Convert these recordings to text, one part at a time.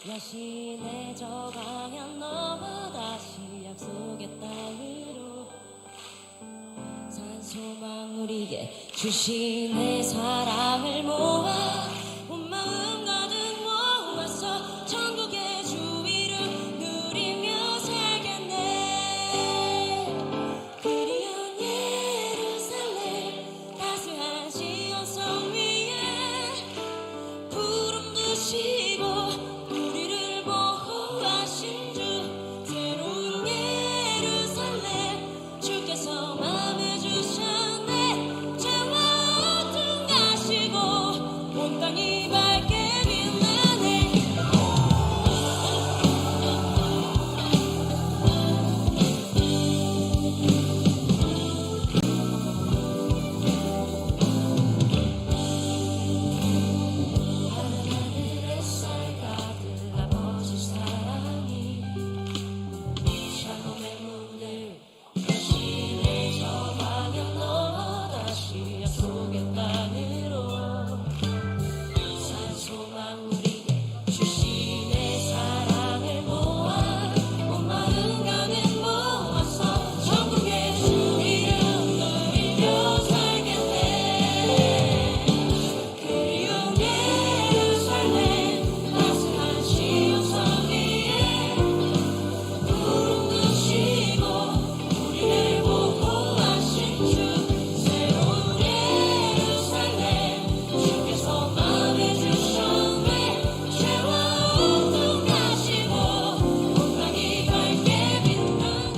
여신의 저 방향 넘어 다시 약속의 땅으로 산소망 우리에게 주신 내 사랑을 모아 온 마음 가득 모아서 천국의 주위를 누리며 살겠네. 그리운 예루살렘 따스한 시온성 위에 구름 드시고 우리를 보호하신 주 새로운 예루살렘 주께서 맘에 주셨네. 죄와 어둠 가시고 온 땅이 밝게 빛나네. 하늘 햇살 가득 아버지 사랑이 샬롬의 문을 여신의 저 방향 넘어 다시 약속의 땅으로 산소망 우리에게 주신 내 사랑을 모아 온 마음 가득 모아서 천국의 주 이름 누리며 살겠네. 그리운 예루살렘 따스한 시온성 위에 구름 드시고 우리를 보호하신 주 새로운 예루살렘 주께서 맘에 주셨네. 죄와 어둠 가시고 온 땅이 밝게 빛나네.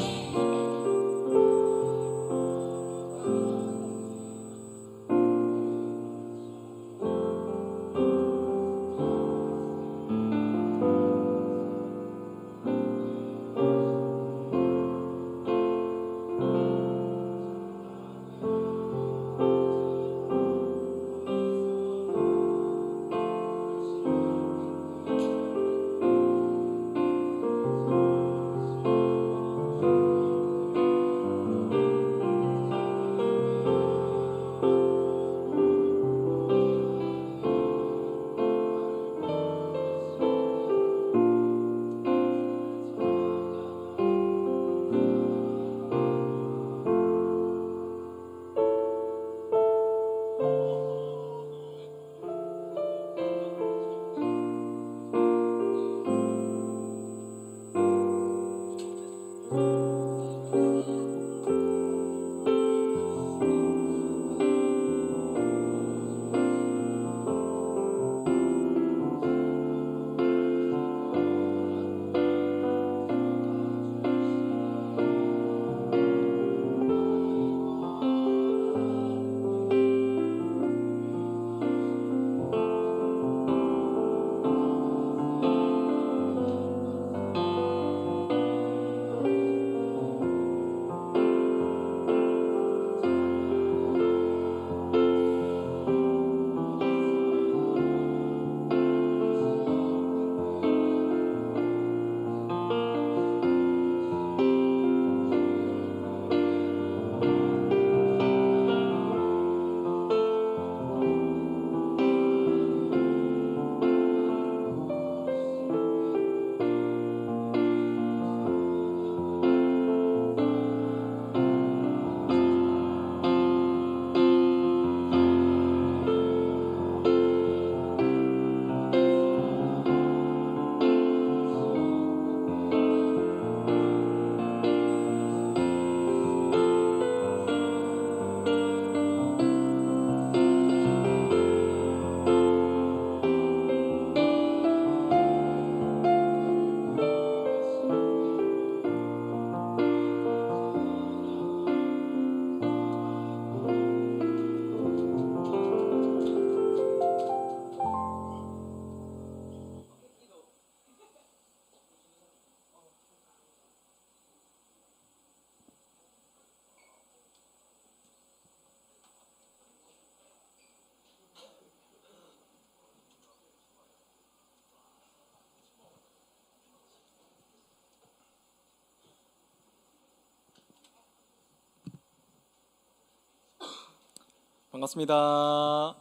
반갑습니다.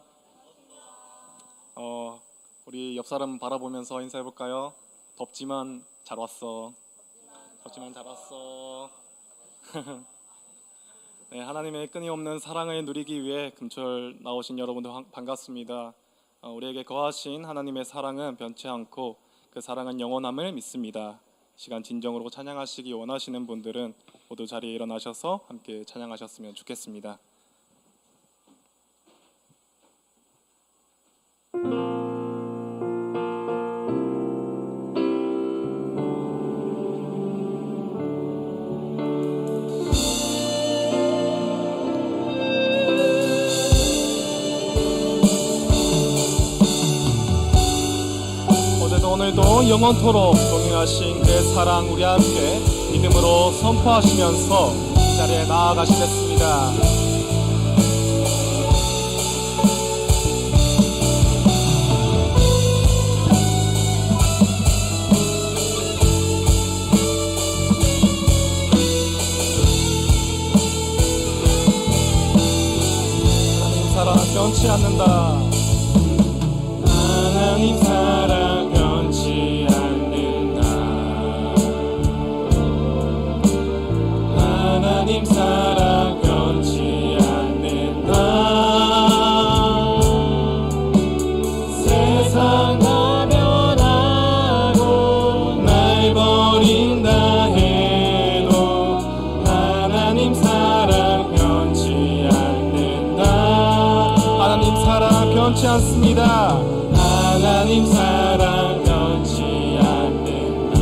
우리 옆 사람 바라보면서 인사해 볼까요? 덥지만 잘 왔어. 덥지만 잘 왔어. 네, 하나님의 끊임없는 사랑을 누리기 위해 금철 나오신 여러분들 반갑습니다. 우리에게 거하신 하나님의 사랑은 변치 않고 그 사랑은 영원함을 믿습니다. 시간 진정으로 찬양하시기 원하시는 분들은 모두 자리에 일어나셔서 함께 찬양하셨으면 좋겠습니다. 오늘도 영원토록 동행하신 그 사랑 우리 함께 믿음으로 선포하시면서 이 자리에 나아가시겠습니다. 하나님 사랑 변치 않는다. 하나님 사랑 변치 않는다. 하나님 사랑 변치 않는다. 세상 다 변하고 날 버린다 해도 하나님 사랑 변치 않는다. 하나님 사랑 변치 않습니다. 하나님 사랑 변치 않는다.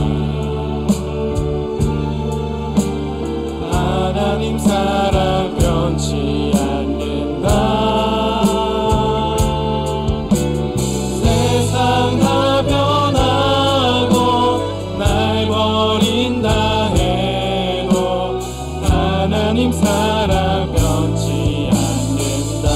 하나님 사랑 변치 않는다. 세상 다 변하고 날 버린다 해도 하나님 사랑 변치 않는다.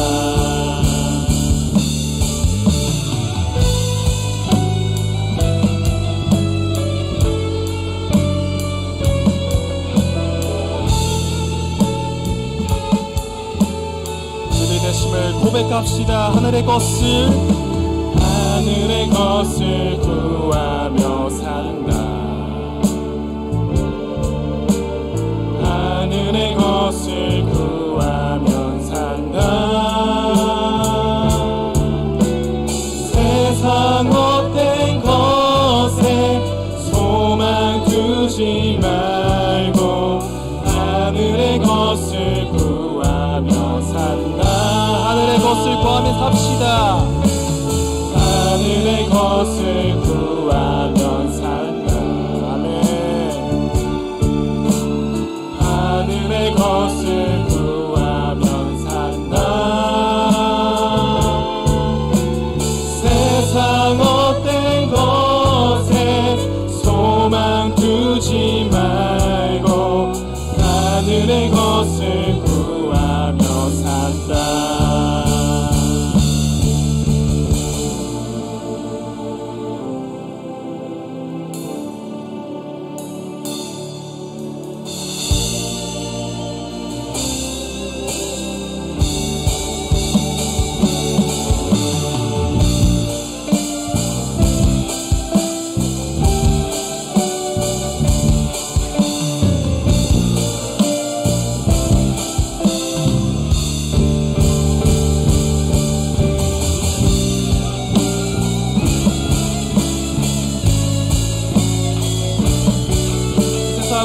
고백합시다. 하늘의 것을 구하며 산다. 하늘의 것을 구하며 산다. 세상 헛된 것에 소망 두지 말고 하늘의 것을 구하며 산다. 하늘의 것을 구하며 삽시다. 하늘의 것을 구하며 산다. 아멘. 하늘의 것을 구하며 산다. 세상 헛된 것에 소망 두지 말고 하늘의 것을 구하며 산다.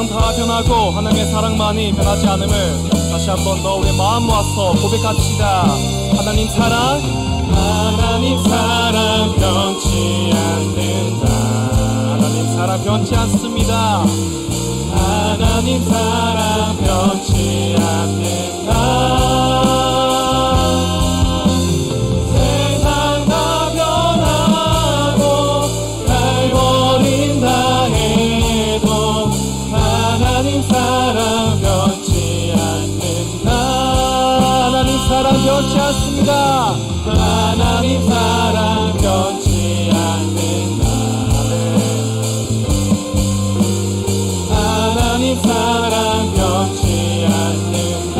다 변하고 하나님의 사랑만이 변하지 않음을 다시 한 번 더 우리 마음 모아서 고백합시다. 하나님 사랑 변치 않는다. 하나님 사랑 변치 않습니다. 하나님 사랑 변치 않는다. 세상 다 변하고 날 버린다 해도 하나님 사랑 변치 않는다. 하나님 사랑 변치 않습니다. 하나님 사랑 변치 않는다. 하나님 사랑 변치 않는다.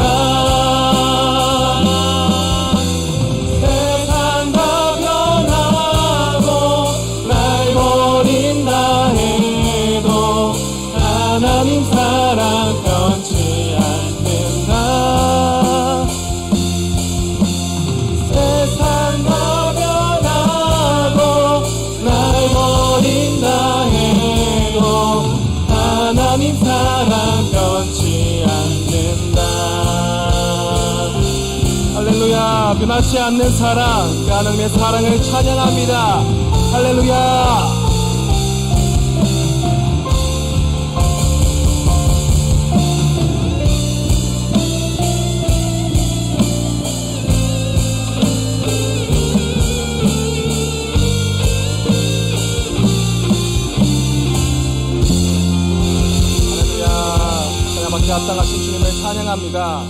세상 다 변하고 날 버린다 해 변치 않는다. 세상 다 변하고 날 버린다 해도 하나님 사랑 변치 않는다. 할렐루야. 변하지 않는 사랑, 그 하나님의 사랑을 찬양합니다. 할렐루야. 하나님께 합당하신 주님을 찬양합니다.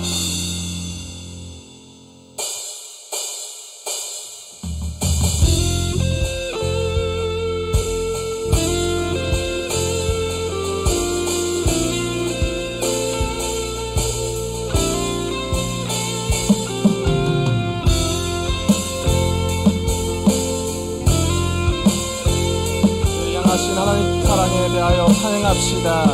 하신 하나님 사랑에 대하여 찬양합시다.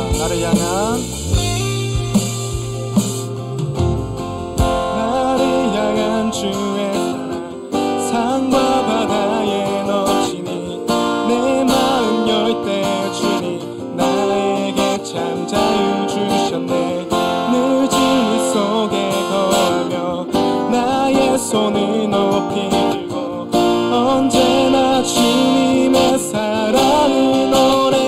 나를 향한 주의 사랑 산과 바다에 넘치니 내 마음 열 때 주니 나에게 참 자유 주셨네. 늘 진리 속에 거하며 나의 손을 높이 들고 언제나 주님의 사랑을 노래하리.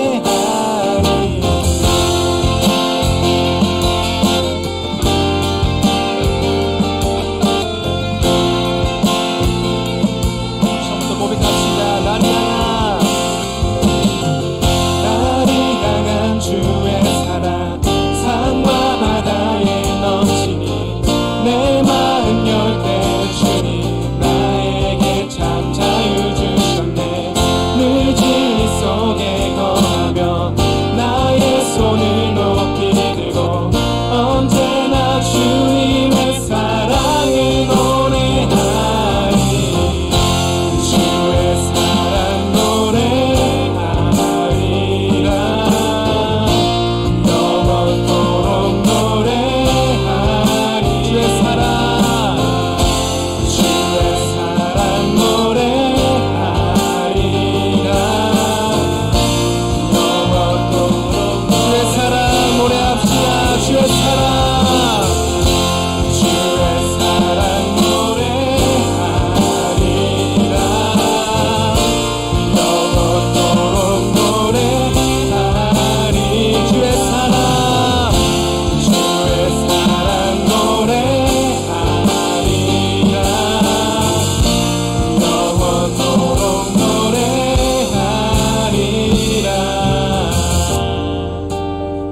주의 사랑 산과 바다에 넘치니 내 마음 열 때 주니 나에게 참 자유 주셨네. 늘 진리 속에 거하며 나의 손을 높이 들고 언제나 주님의 사랑을 노래하리. 주의 사랑 노래하리라.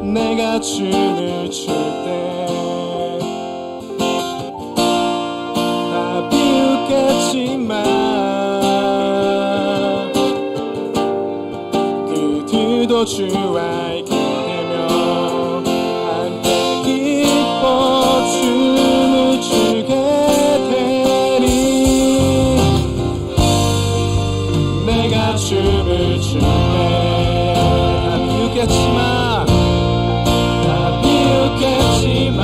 내가 춤을 출 때 다 비웃겠지만 그들도 주와 있게 되며 함께 기뻐 춤을 추게 되리. 내가 춤을 출 때 다 비웃겠지만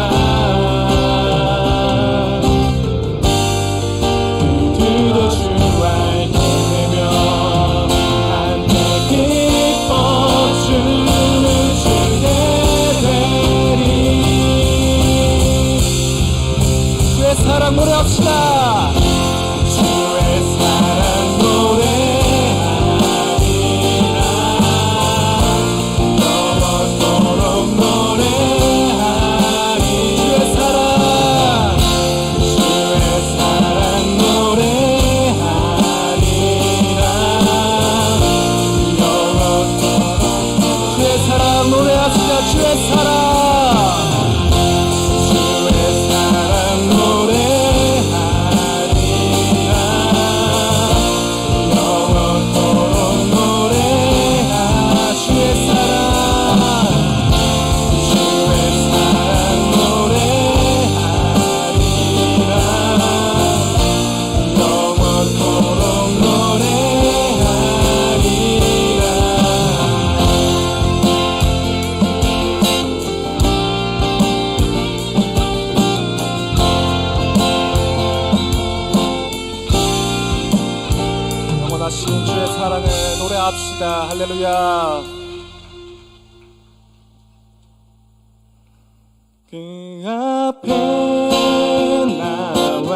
그들도 주와 있게 되며 함께 기뻐 춤을 추게 되리. 주의 사랑 노래합시다. 주의 사랑 노래하리라. 영원토록 노래하리. 주의 사랑 노래하리라. 영원토록 주의 사랑 노래합시다. 주의 사랑 주의 사랑 노래하리라. 찬양합시다. 할렐루야. 그 앞에 나와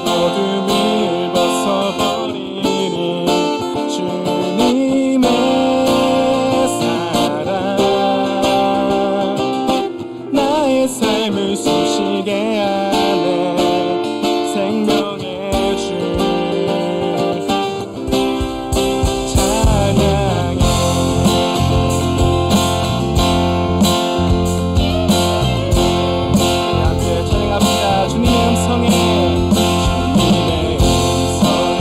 어둠을 벗어버리니 주님의 사랑 나의 삶을 숨쉬게 하네. 생명의 주 찬양해. 함께 찬양합시다. 주님의 음성에 주님의 음성에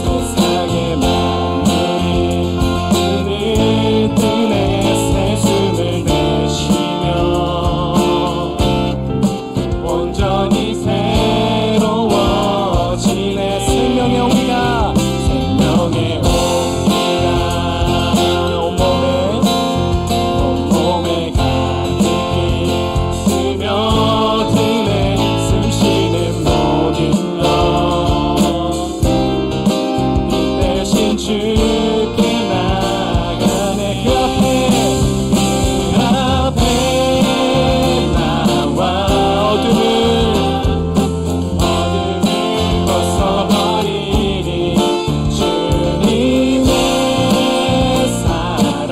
세상의 만물이 눈을 뜨네. 새 숨을 내쉬며 온전히 새로워지네. 생명의 온기가 생명의 온기가 온몸에 가득히 스며드네. 숨쉬는 모든 것 대신 주께 나가네. 그 앞에 나와 어둠을 벗어버리니 주님의 사랑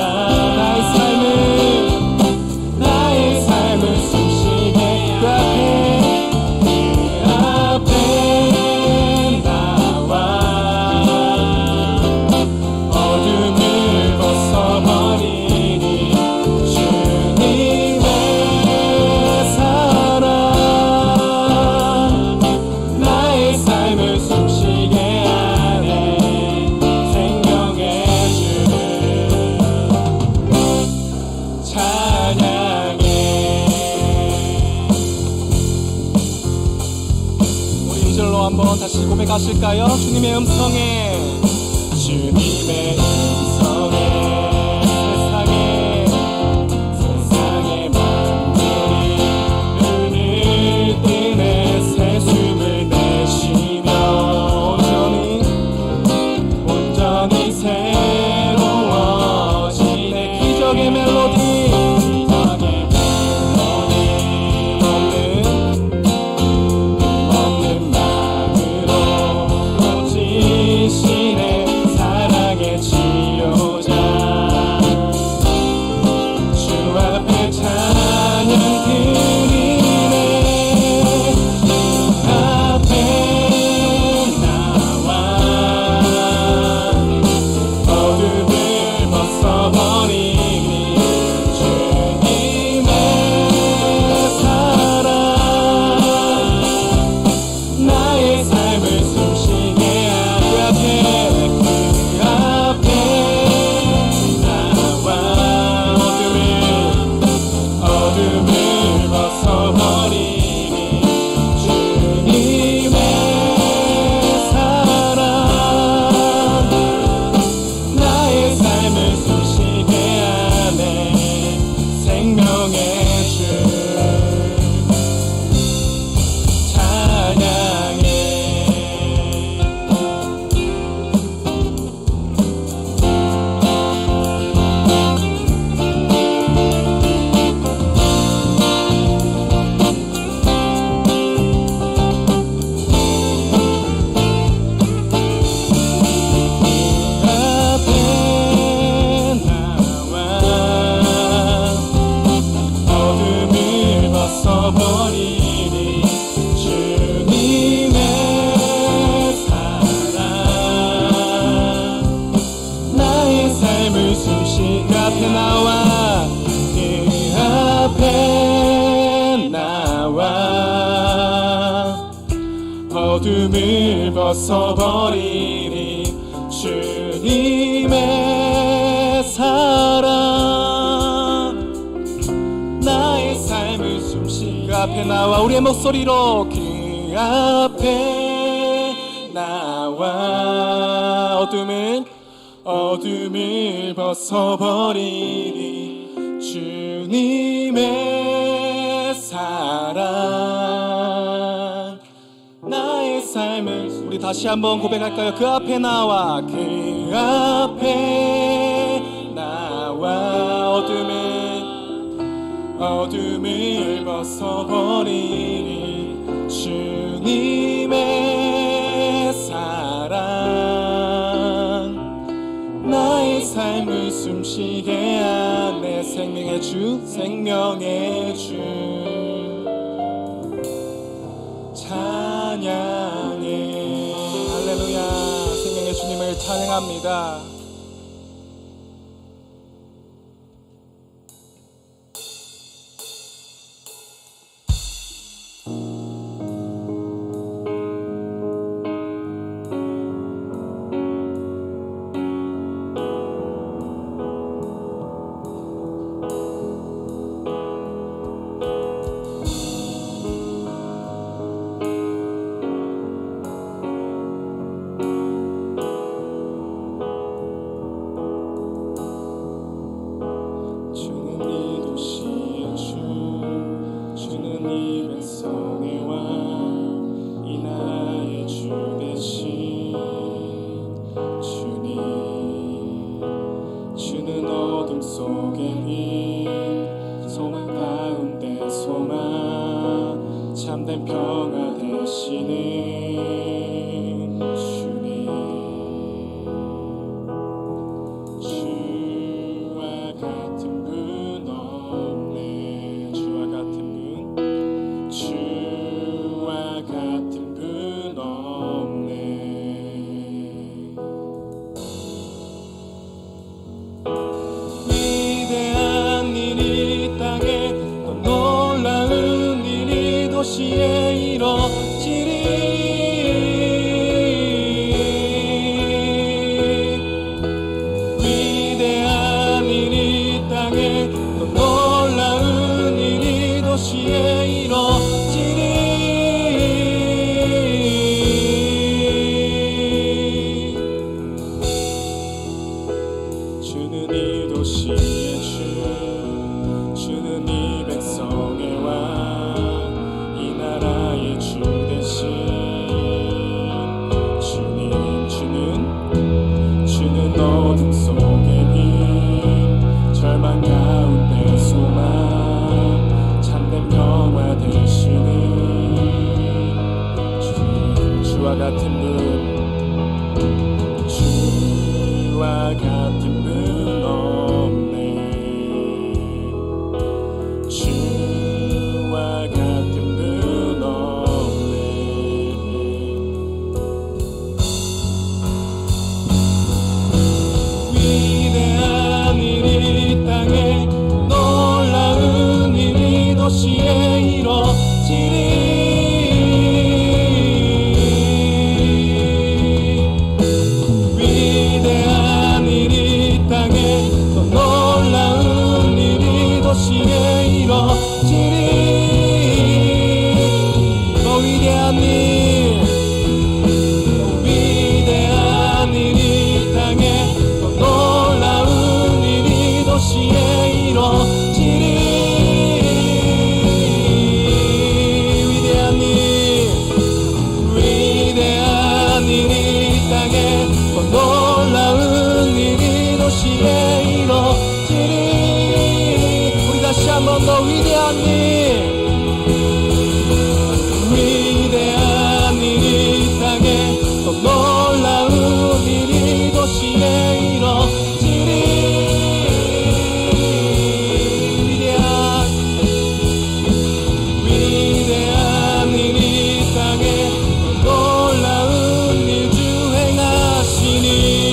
나의 삶을 숨쉬게. 그 앞에 나와 어둠을 벗어버리니 주님의 사랑 나의 삶을 숨쉬게 하네. 생명의 주 찬양해. 우리 2절로 한번 다시 고백하실까요? 주님의 음성에 주님의 음성에 세상의 만물이 눈을 뜨네. 새 숨을 내쉬며 온전히 새로워지네. 기적의 멜로디 없는 마음으로 지시네. 사랑의 치유자 주 앞에 찬양 드리네. 앞에 나와 어둠을 벗어버리니 주님의 사랑 나의 삶을 숨쉬게 하네. 그 앞에 나와 어둠을 벗어버리니 주님의 사랑 나의 삶을 숨쉬게 하네. 생명의 주 찬양해. 앞에 나와 어둠을 벗어버리니 주님의 사랑 나의 삶을 숨쉬게. 앞에 나와 그 앞에 나와 어둠을 벗어버리니 주님의 사랑 나의 삶을 숨쉬게. 앞에 나와 우리의 목소리로 그 앞에 나와 어둠을 벗어버리니 주님의 사랑 나의 삶을 다시 한번 고백할까요? 그 앞에 나와, 그 앞에 나와 어둠을 벗어버리니 주님의 사랑 나의 삶을 숨쉬게 하네. 생명의 주 찬양해. 할렐루야. 생명의 주님을 찬양합니다. 참된 평화 되시는 주님, 주와 같은 분 없네. 주와 같은 분 없네. 위대한 일이 땅에 또 놀라운 도시에 이뤄지리. 위대한 일이 땅에 또 놀라운 일이 도시에 이뤄지리. 주는 이 도시의 주, 주는 이 백성의 왕, 나라의 주 되신 주는 어둠 속의 빛, 절망 가운데 소망, 참된 평화 되시는 주와 같은 분, 주와 같은 분 없네. 주와 같은 도시에 이뤄지리. 위대한 일이 땅에 또 놀라운 일이 도시에 이뤄지리. 또 위대한 일이 땅에 또 놀라운 일이 도시에 이뤄지리. 우리 다시 한 번 더 위대한 일이 땅에 또 놀라운 일이 도시에 이뤄지리. 위대한 일이 땅에 또 놀라운 일 주 행하시니.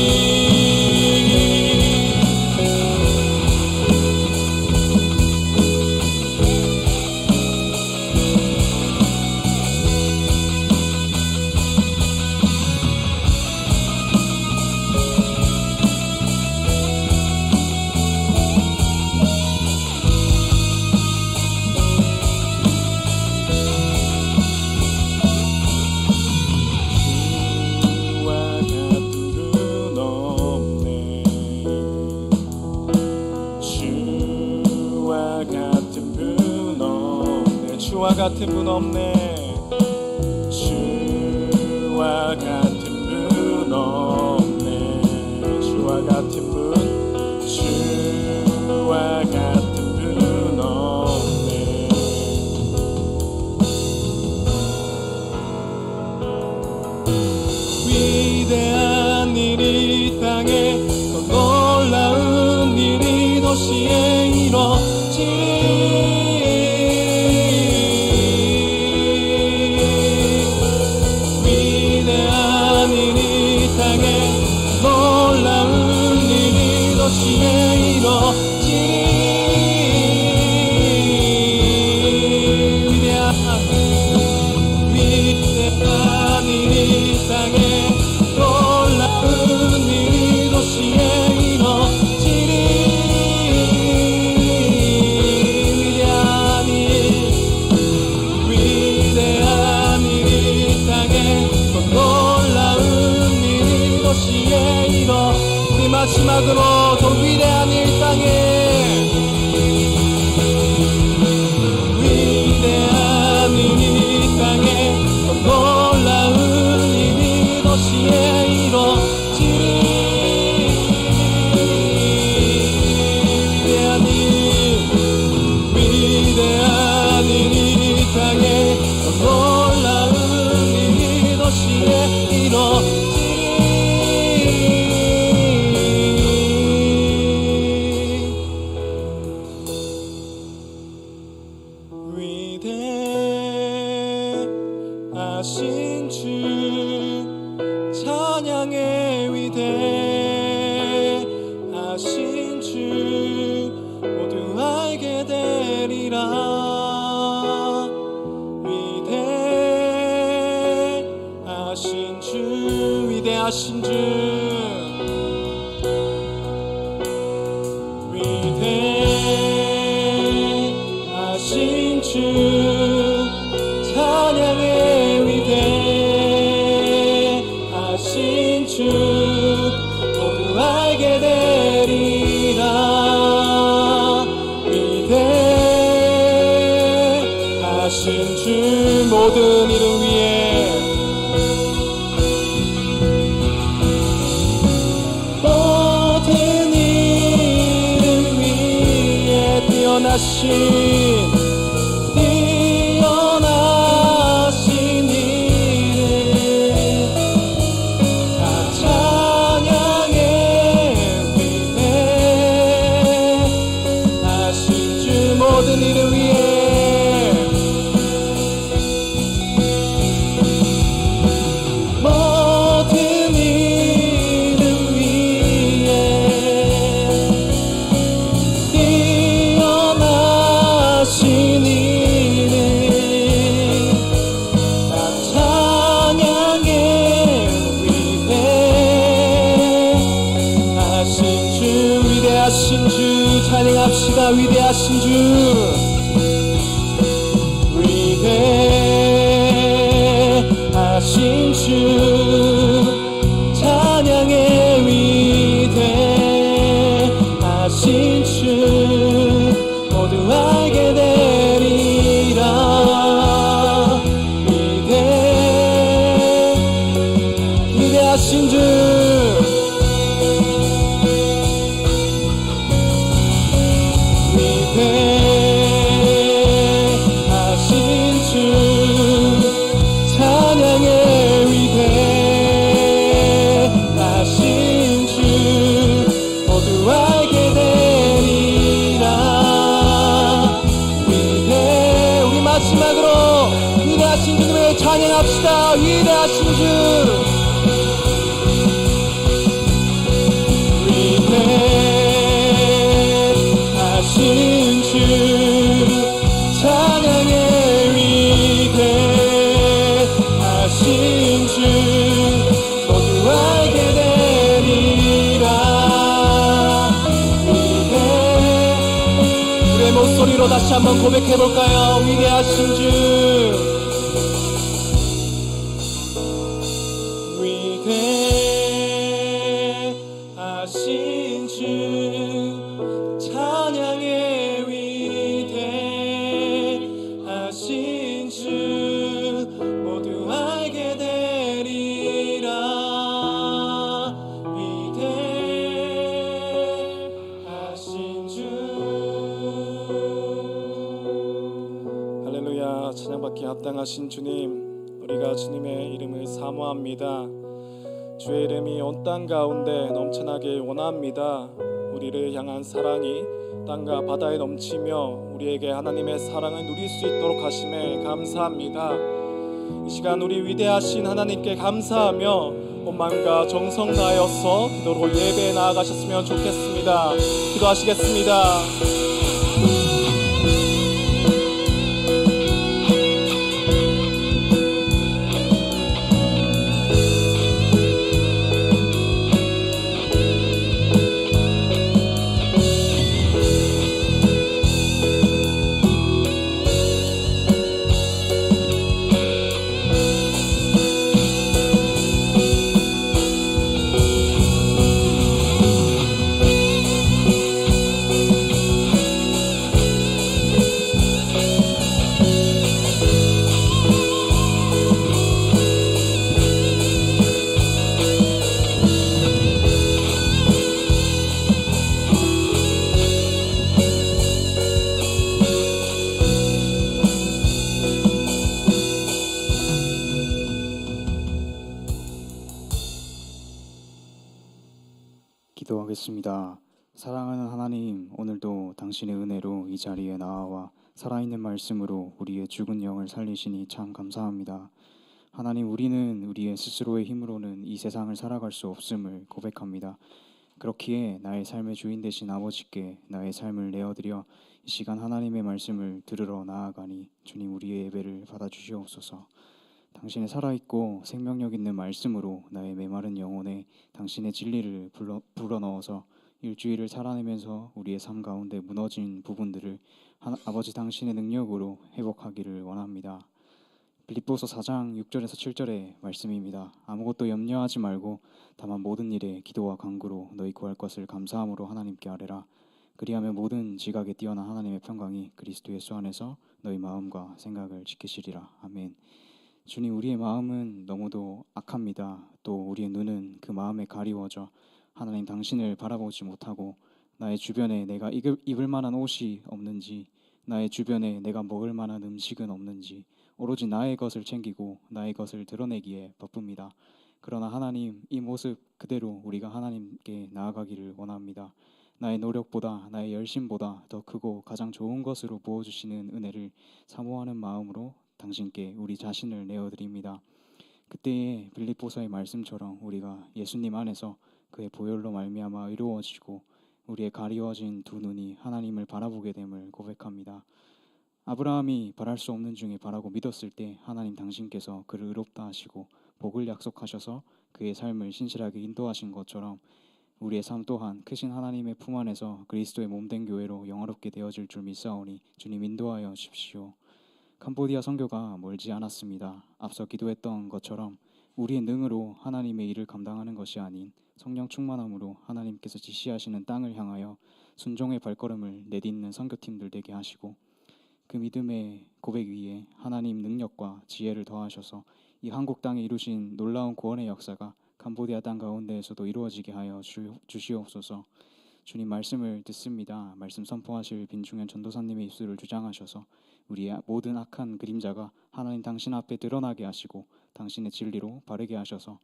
주와 같은 분 없네. 주와 같은 주 모두 알게 되리라. 위대하신 주, 위대하신 주, 위대하신 주, 찬양의 위대하신 주 모두 알게 되리라. 위대하신 주 모든 이름 위에, 모든 이름 위에 뛰어나신 모든 이름 위에, 모든 이름 위에 뛰어나신 이름, 다 찬양의 위대하신 주, 위대하신 주 찬양합시다. 위대하신 주, 위대하신 주, 찬양의 위대하신 주 모두 알게 되리라. 위대하신 주, 위대하신 주, 찬양의 위대하신 주 모두 알게 되리라. 우리 마지막으로 위대하신 주님을 찬양합시다. 위대하신 주, 위대하신 주, 찬양의 위대하신 주 모두 알게 되리라. 우리의 목소리로 다시 한번 고백해볼까요? 위대하신 주, 위대하신 주, 찬양의 위대하신 주 모두 알게 되리라. 위대하신 주. 할렐루야. 찬양받기 합당하신 주님, 우리가 주님의 이름을 사모합니다. 주의 이름이 온 땅 가운데 넘쳐나길 원합니다. 우리를 향한 사랑이 땅과 바다에 넘치며 우리에게 하나님의 사랑을 누릴 수 있도록 하심에 감사합니다. 이 시간 우리 위대하신 하나님께 감사하며 온 마음과 정성 다하여서 기도로 예배에 나아가셨으면 좋겠습니다. 기도하시겠습니다. 기도하겠습니다. 사랑하는 하나님, 오늘도 당신의 은혜로 이 자리에 나와 살아있는 말씀으로 우리의 죽은 영을 살리시니 참 감사합니다. 하나님, 우리는 우리의 스스로의 힘으로는 이 세상을 살아갈 수 없음을 고백합니다. 그렇기에 나의 삶의 주인 되신 아버지께 나의 삶을 내어드려 이 시간 하나님의 말씀을 들으러 나아가니 주님 우리의 예배를 받아주시옵소서. 당신의 살아있고 생명력 있는 말씀으로 나의 메마른 영혼에 당신의 진리를 불어넣어서 일주일을 살아내면서 우리의 삶 가운데 무너진 부분들을 아버지 당신의 능력으로 회복하기를 원합니다. 빌립보서 4장 6절에서 7절의 말씀입니다. 아무것도 염려하지 말고 다만 모든 일에 기도와 간구로 너희 구할 것을 감사함으로 하나님께 아뢰라. 그리하면 모든 지각에 뛰어난 하나님의 평강이 그리스도 예수 안에서 너희 마음과 생각을 지키시리라. 아멘. 주님, 우리의 마음은 너무도 악합니다. 또 우리의 눈은 그 마음에 가리워져 하나님 당신을 바라보지 못하고 나의 주변에 내가 입을 만한 옷이 없는지, 나의 주변에 내가 먹을 만한 음식은 없는지 오로지 나의 것을 챙기고 나의 것을 드러내기에 바쁩니다. 그러나 하나님, 이 모습 그대로 우리가 하나님께 나아가기를 원합니다. 나의 노력보다 나의 열심보다 더 크고 가장 좋은 것으로 부어주시는 은혜를 사모하는 마음으로 당신께 우리 자신을 내어드립니다. 그때의 빌립보서의 말씀처럼 우리가 예수님 안에서 그의 보혈로 말미암아 의로워지고 우리의 가리워진 두 눈이 하나님을 바라보게 됨을 고백합니다. 아브라함이 바랄 수 없는 중에 바라고 믿었을 때 하나님 당신께서 그를 의롭다 하시고 복을 약속하셔서 그의 삶을 신실하게 인도하신 것처럼 우리의 삶 또한 크신 하나님의 품 안에서 그리스도의 몸된 교회로 영화롭게 되어질 줄 믿사오니 주님 인도하여 주십시오. 캄보디아 선교가 멀지 않았습니다. 앞서 기도했던 것처럼 우리의 능으로 하나님의 일을 감당하는 것이 아닌 성령 충만함으로 하나님께서 지시하시는 땅을 향하여 순종의 발걸음을 내딛는 선교팀들 되게 하시고 그 믿음의 고백 위에 하나님 능력과 지혜를 더하셔서 이 한국 땅에 이루신 놀라운 구원의 역사가 캄보디아 땅 가운데에서도 이루어지게 하여 주시옵소서. 주님 말씀을 듣습니다. 말씀 선포하실 빈중현 전도사님의 입술을 주장하셔서 우리의 모든 악한 그림자가 하나님 당신 앞에 드러나게 하시고 당신의 진리로 바르게 하셔서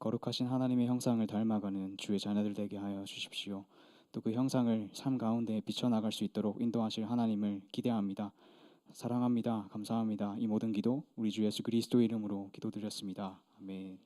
거룩하신 하나님의 형상을 닮아가는 주의 자녀들 되게 하여 주십시오. 또 그 형상을 삶 가운데 비춰나갈 수 있도록 인도하실 하나님을 기대합니다. 사랑합니다. 감사합니다. 이 모든 기도 우리 주 예수 그리스도 이름으로 기도드렸습니다. 아멘.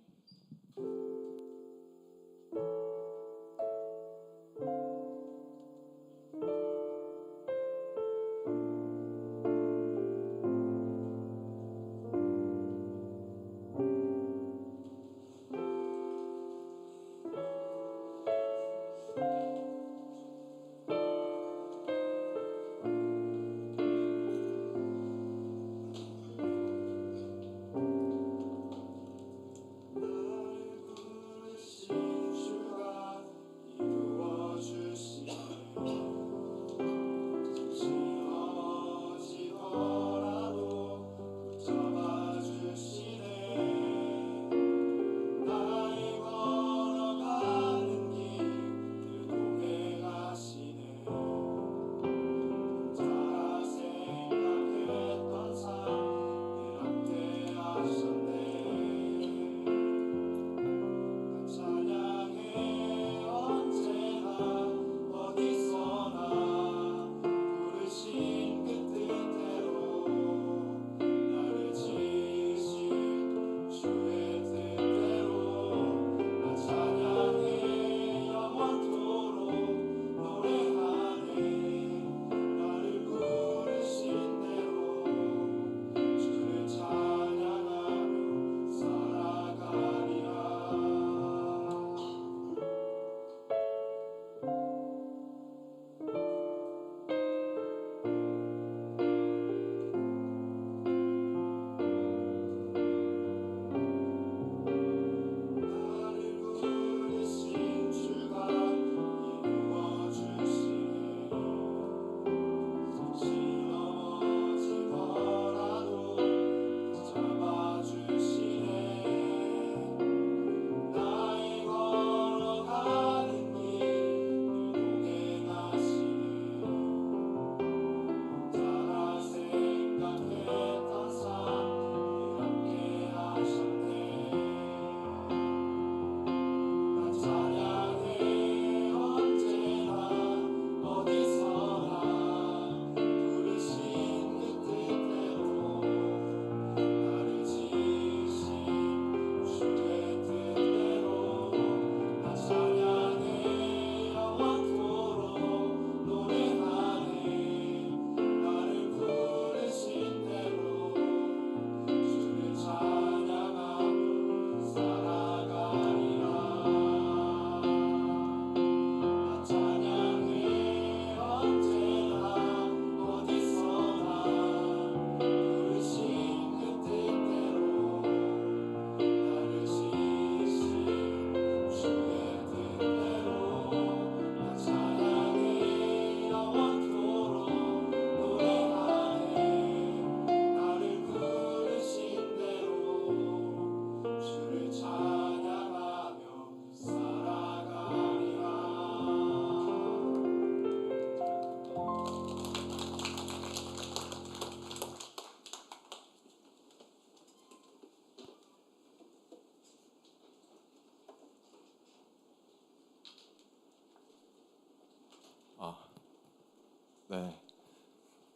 네,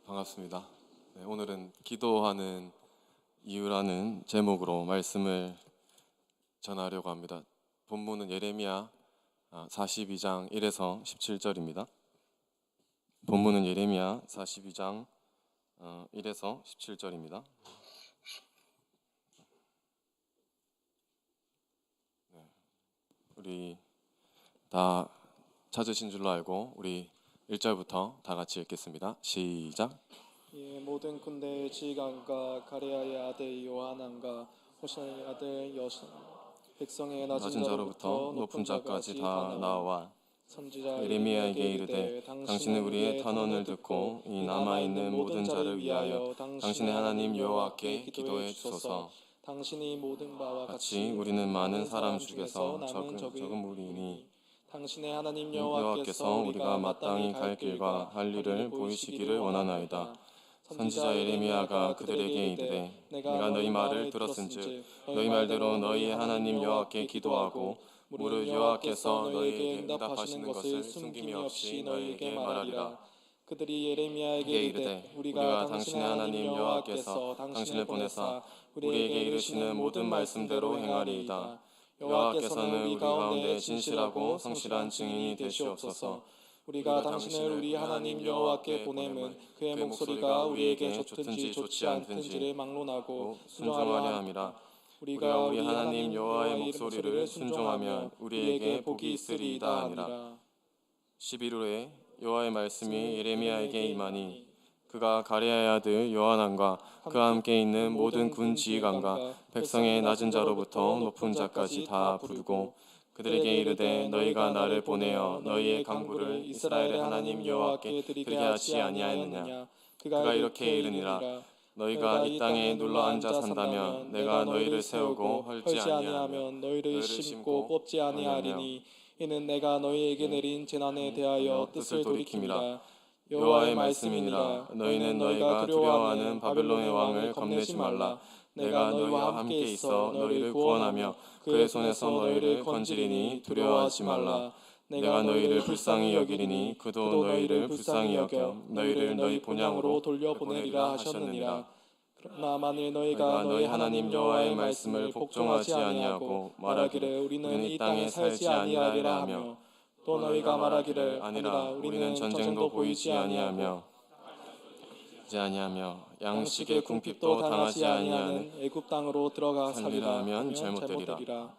반갑습니다. 네, 오늘은 기도하는 이유라는 제목으로 말씀을 전하려고 합니다. 본문은 예레미야 42장 1에서 17절입니다. 본문은 예레미야 42장 1에서 17절입니다. 우리 다 찾으신 줄로 알고 우리 1절부터 다 같이 읽겠습니다. 시작. 이 모든 군대의 지휘관과 가레아의 아들 요하난과 호샤의 아들 여신 백성의 낮은 자로부터 높은 자까지 다 나와 선지자 예레미야에게 이르되 당신은 우리의 탄원을 듣고 이 남아 있는 모든 자를 위하여 당신의 하나님 여호와께 기도해 주소서. 당신이 모든 바와 같이 우리는 많은 사람 중에서 적은 무리이니 당신의 하나님 여호와께서 우리가 마땅히 갈 길과 할 일을 보이시기를 원하나이다. 선지자 예레미야가 그들에게 이르되 내가 너희 말을 들었은즉 너희 말대로 너희의 하나님 여호와께 기도하고 무릇 여호와께서 너희에게 응답하시는 것을 숨김이 없이 너희에게 말하리라. 그들이 예레미야에게 이르되 우리가 당신의 하나님 여호와께서 당신을 보내사 우리에게 이르시는 모든 말씀대로 행하리이다. 여호와께서는 우리 가운데 진실하고 성실한 증인이 되시옵소서. 우리가 당신을 우리 하나님 여호와께 보냄은 그의 목소리가 우리에게 좋든지 좋지 않든지를 막론하고 순종하려 함이라. 우리가 우리 하나님 여호와의 목소리를 순종하면 우리에게 복이 있으리이다 하니라. 11월에 여호와의 말씀이 예레미야에게 임하니 그가 가레아의 아들 요하난과 그와 함께 있는 모든 군 지휘관과 백성의 낮은 자로부터 높은 자까지 다 부르고 그들에게 이르되 너희가 나를 보내어 너희의 강구를 이스라엘의 하나님 여호와께 드리게 하지 아니하였느냐. 그가 이렇게 이르니라. 너희가 이 땅에 눌러 앉아 산다면 내가 너희를 세우고 헐지 아니하면 너희를 심고 뽑지 아니하리니 이는 내가 너희에게 내린 재난에 대하여 뜻을 돌이킴이라. 여호와의 말씀이니라. 너희는 너희가 두려워하는 바벨론의 왕을 겁내지 말라. 내가 너희와 함께 있어 너희를 구원하며 그의 손에서 너희를 건지리니 두려워하지 말라. 내가 너희를 불쌍히 여기리니 그도 너희를 불쌍히 여겨 너희를 너희 본향으로 돌려보내리라 하셨느니라. 그러나 만일 너희가 너희 하나님 여호와의 말씀을 복종하지 아니하고 말하기를 우리는 이 땅에 살지 아니하리라 하며 또 너희가 말하기를 아니라 우리는 전쟁도 보이지 아니하며 양식의 궁핍도 당하지 아니하는 애굽 땅으로 들어가 살리라 하면 잘못되리라.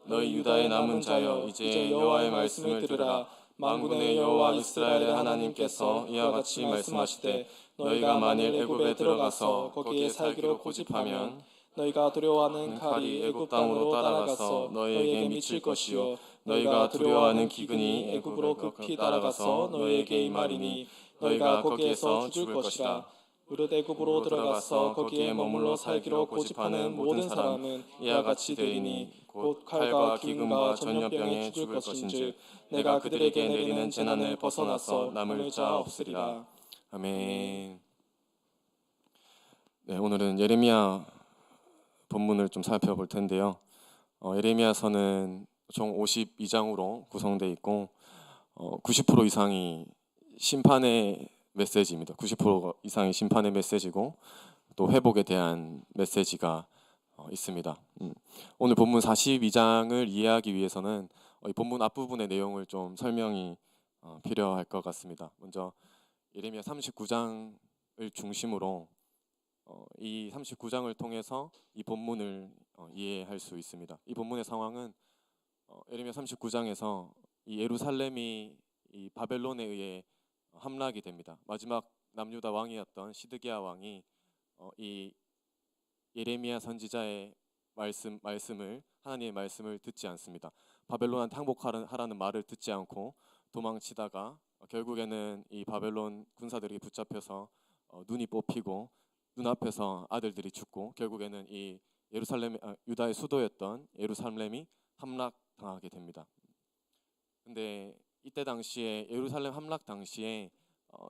너희 유다의 남은 자여 이제 여호와의 말씀을 들으라. 만군의 여호와 이스라엘의 하나님께서 이와 같이 말씀하시되 너희가 만일 애굽에 들어가서 거기에 살기로 고집하면 너희가 두려워하는 칼이 애굽 땅으로 따라가서 너희에게 미칠 것이요 너희가 두려워하는 기근이 애굽으로 급히 따라가서 너희에게 임하리니 너희가 거기에서 죽을 것이라. 무릇 애굽으로 들어가서 거기에 머물러 살기로 고집하는 모든 사람은 이와 같이 되리니 곧 칼과 기근과 전염병에 죽을 것인즉 내가 그들에게 내리는 재난을 벗어나서 남을 자 없으리라. 아멘. 네, 오늘은 예레미야 본문을 좀 살펴볼 텐데요. 예레미야서는 총 52장으로 구성되어 있고 90% 이상이 심판의 메시지입니다. 90% 이상이 심판의 메시지고 또 회복에 대한 메시지가 있습니다. 오늘 본문 42장을 이해하기 위해서는 이 본문 앞부분의 내용을 좀 설명이 필요할 것 같습니다. 먼저 예레미야 39장을 중심으로 이 39장을 통해서 이 본문을 이해할 수 있습니다. 이 본문의 상황은 예레미야 39장에서 이 예루살렘이 이 바벨론에 의해 함락이 됩니다. 마지막 남유다 왕이었던 시드기야 왕이 이 예레미야 선지자의 말씀을 하나님의 말씀을 듣지 않습니다. 바벨론한테 항복하라는 말을 듣지 않고 도망치다가 결국에는 이 바벨론 군사들이 붙잡혀서 눈이 뽑히고 눈앞에서 아들들이 죽고 결국에는 이 유다의 수도였던 예루살렘이 함락당하게 됩니다. 근데 이때 당시에 예루살렘 함락 당시에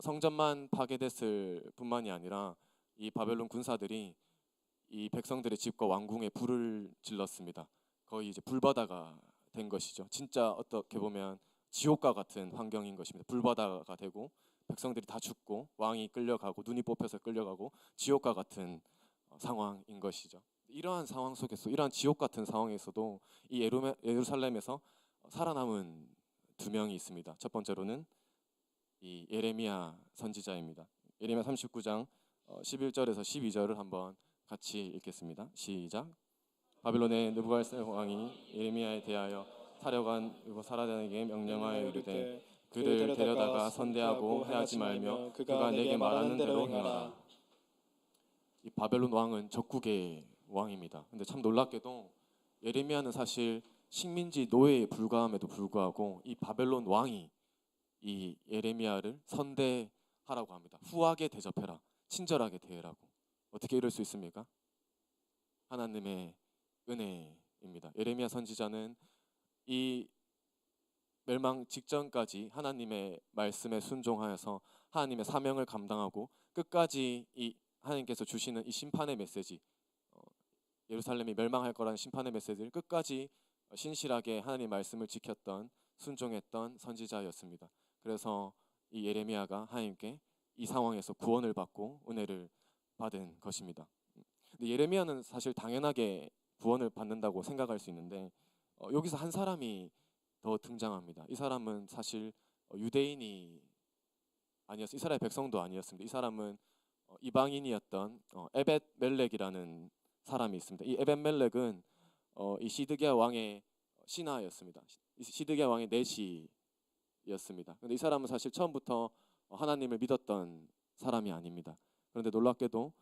성전만 파괴됐을 뿐만이 아니라 이 바벨론 군사들이 이 백성들의 집과 왕궁에 불을 질렀습니다. 거의 이제 불바다가 된 것이죠. 진짜 어떻게 보면 지옥과 같은 환경인 것입니다. 불바다가 되고 백성들이 다 죽고 왕이 끌려가고 눈이 뽑혀서 끌려가고 지옥과 같은 상황인 것이죠. 이러한 상황 속에서 이러한 지옥 같은 상황에서도 이 예루살렘에서 살아남은 두 명이 있습니다. 첫 번째로는 이 예레미야 선지자입니다. 예레미야 39장 11절에서 12절을 한번 같이 읽겠습니다. 시작. 바벨론의 느부갓네살 왕이 예레미야에 대하여 사려간 느부사라단에게 명령하여 이르되 그를 데려다가 선대하고 해하지 말며 그가 내게 말하는 대로 행하라. 이 바벨론 왕은 적국의 왕입니다. 근데 참 놀랍게도 예레미야는 사실 식민지 노예에 불과함에도 불구하고 이 바벨론 왕이 이 예레미야를 선대하라고 합니다. 후하게 대접해라, 친절하게 대해라고. 어떻게 이럴 수 있습니까? 하나님의 은혜입니다. 예레미야 선지자는 이 멸망 직전까지 하나님의 말씀에 순종하여서 하나님의 사명을 감당하고 끝까지 이 하나님께서 주시는 이 심판의 메시지, 예루살렘이 멸망할 거라는 심판의 메시지를 끝까지 신실하게 하나님 말씀을 지켰던 순종했던 선지자였습니다. 그래서 이 예레미야가 하나님께 이 상황에서 구원을 받고 은혜를 받은 것입니다. 근데 예레미야는 사실 당연하게 구원을 받는다고 생각할 수 있는데 여기서 한 사람이 더 등장합니다. 이 사람은 사실 유대인이 아니었어요. 이스라엘 백성도 아니었습니다. 이 사람은 이방인이었던 에벳멜렉이라는 사람이 있습니다. 이 에벳멜렉은 이 시드기야 왕의 신하였습니다. 시드기야 왕의 내시였습니다. 그런데 이 사람은 사실 처음부터 하나님을 믿었던 사람이 아닙니다. 그런데 놀랍게도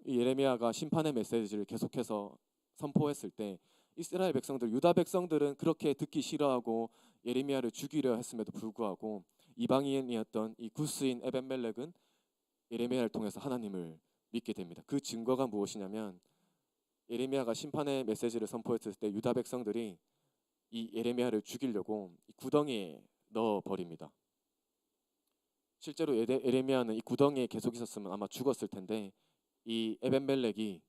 이 예레미야가 심판의 메시지를 계속해서 선포했을 때 이스라엘 백성들, 유다 백성들은 그렇게 듣기 싫어하고 예레미야를 죽이려 했음에도 불구하고 이방인이었던 이 구스인 에벳멜렉은 예레미야를 통해서 하나님을 믿게 됩니다. 그 증거가 무엇이냐면 예레미야가 심판의 메시지를 선포했을 때 유다 백성들이 이 예레미야를 죽이려고 이 구덩이에 넣어 버립니다. 실제로 예레미야는 이 구덩이에 계속 있었으면 아마 죽었을 텐데 이 에벳멜렉이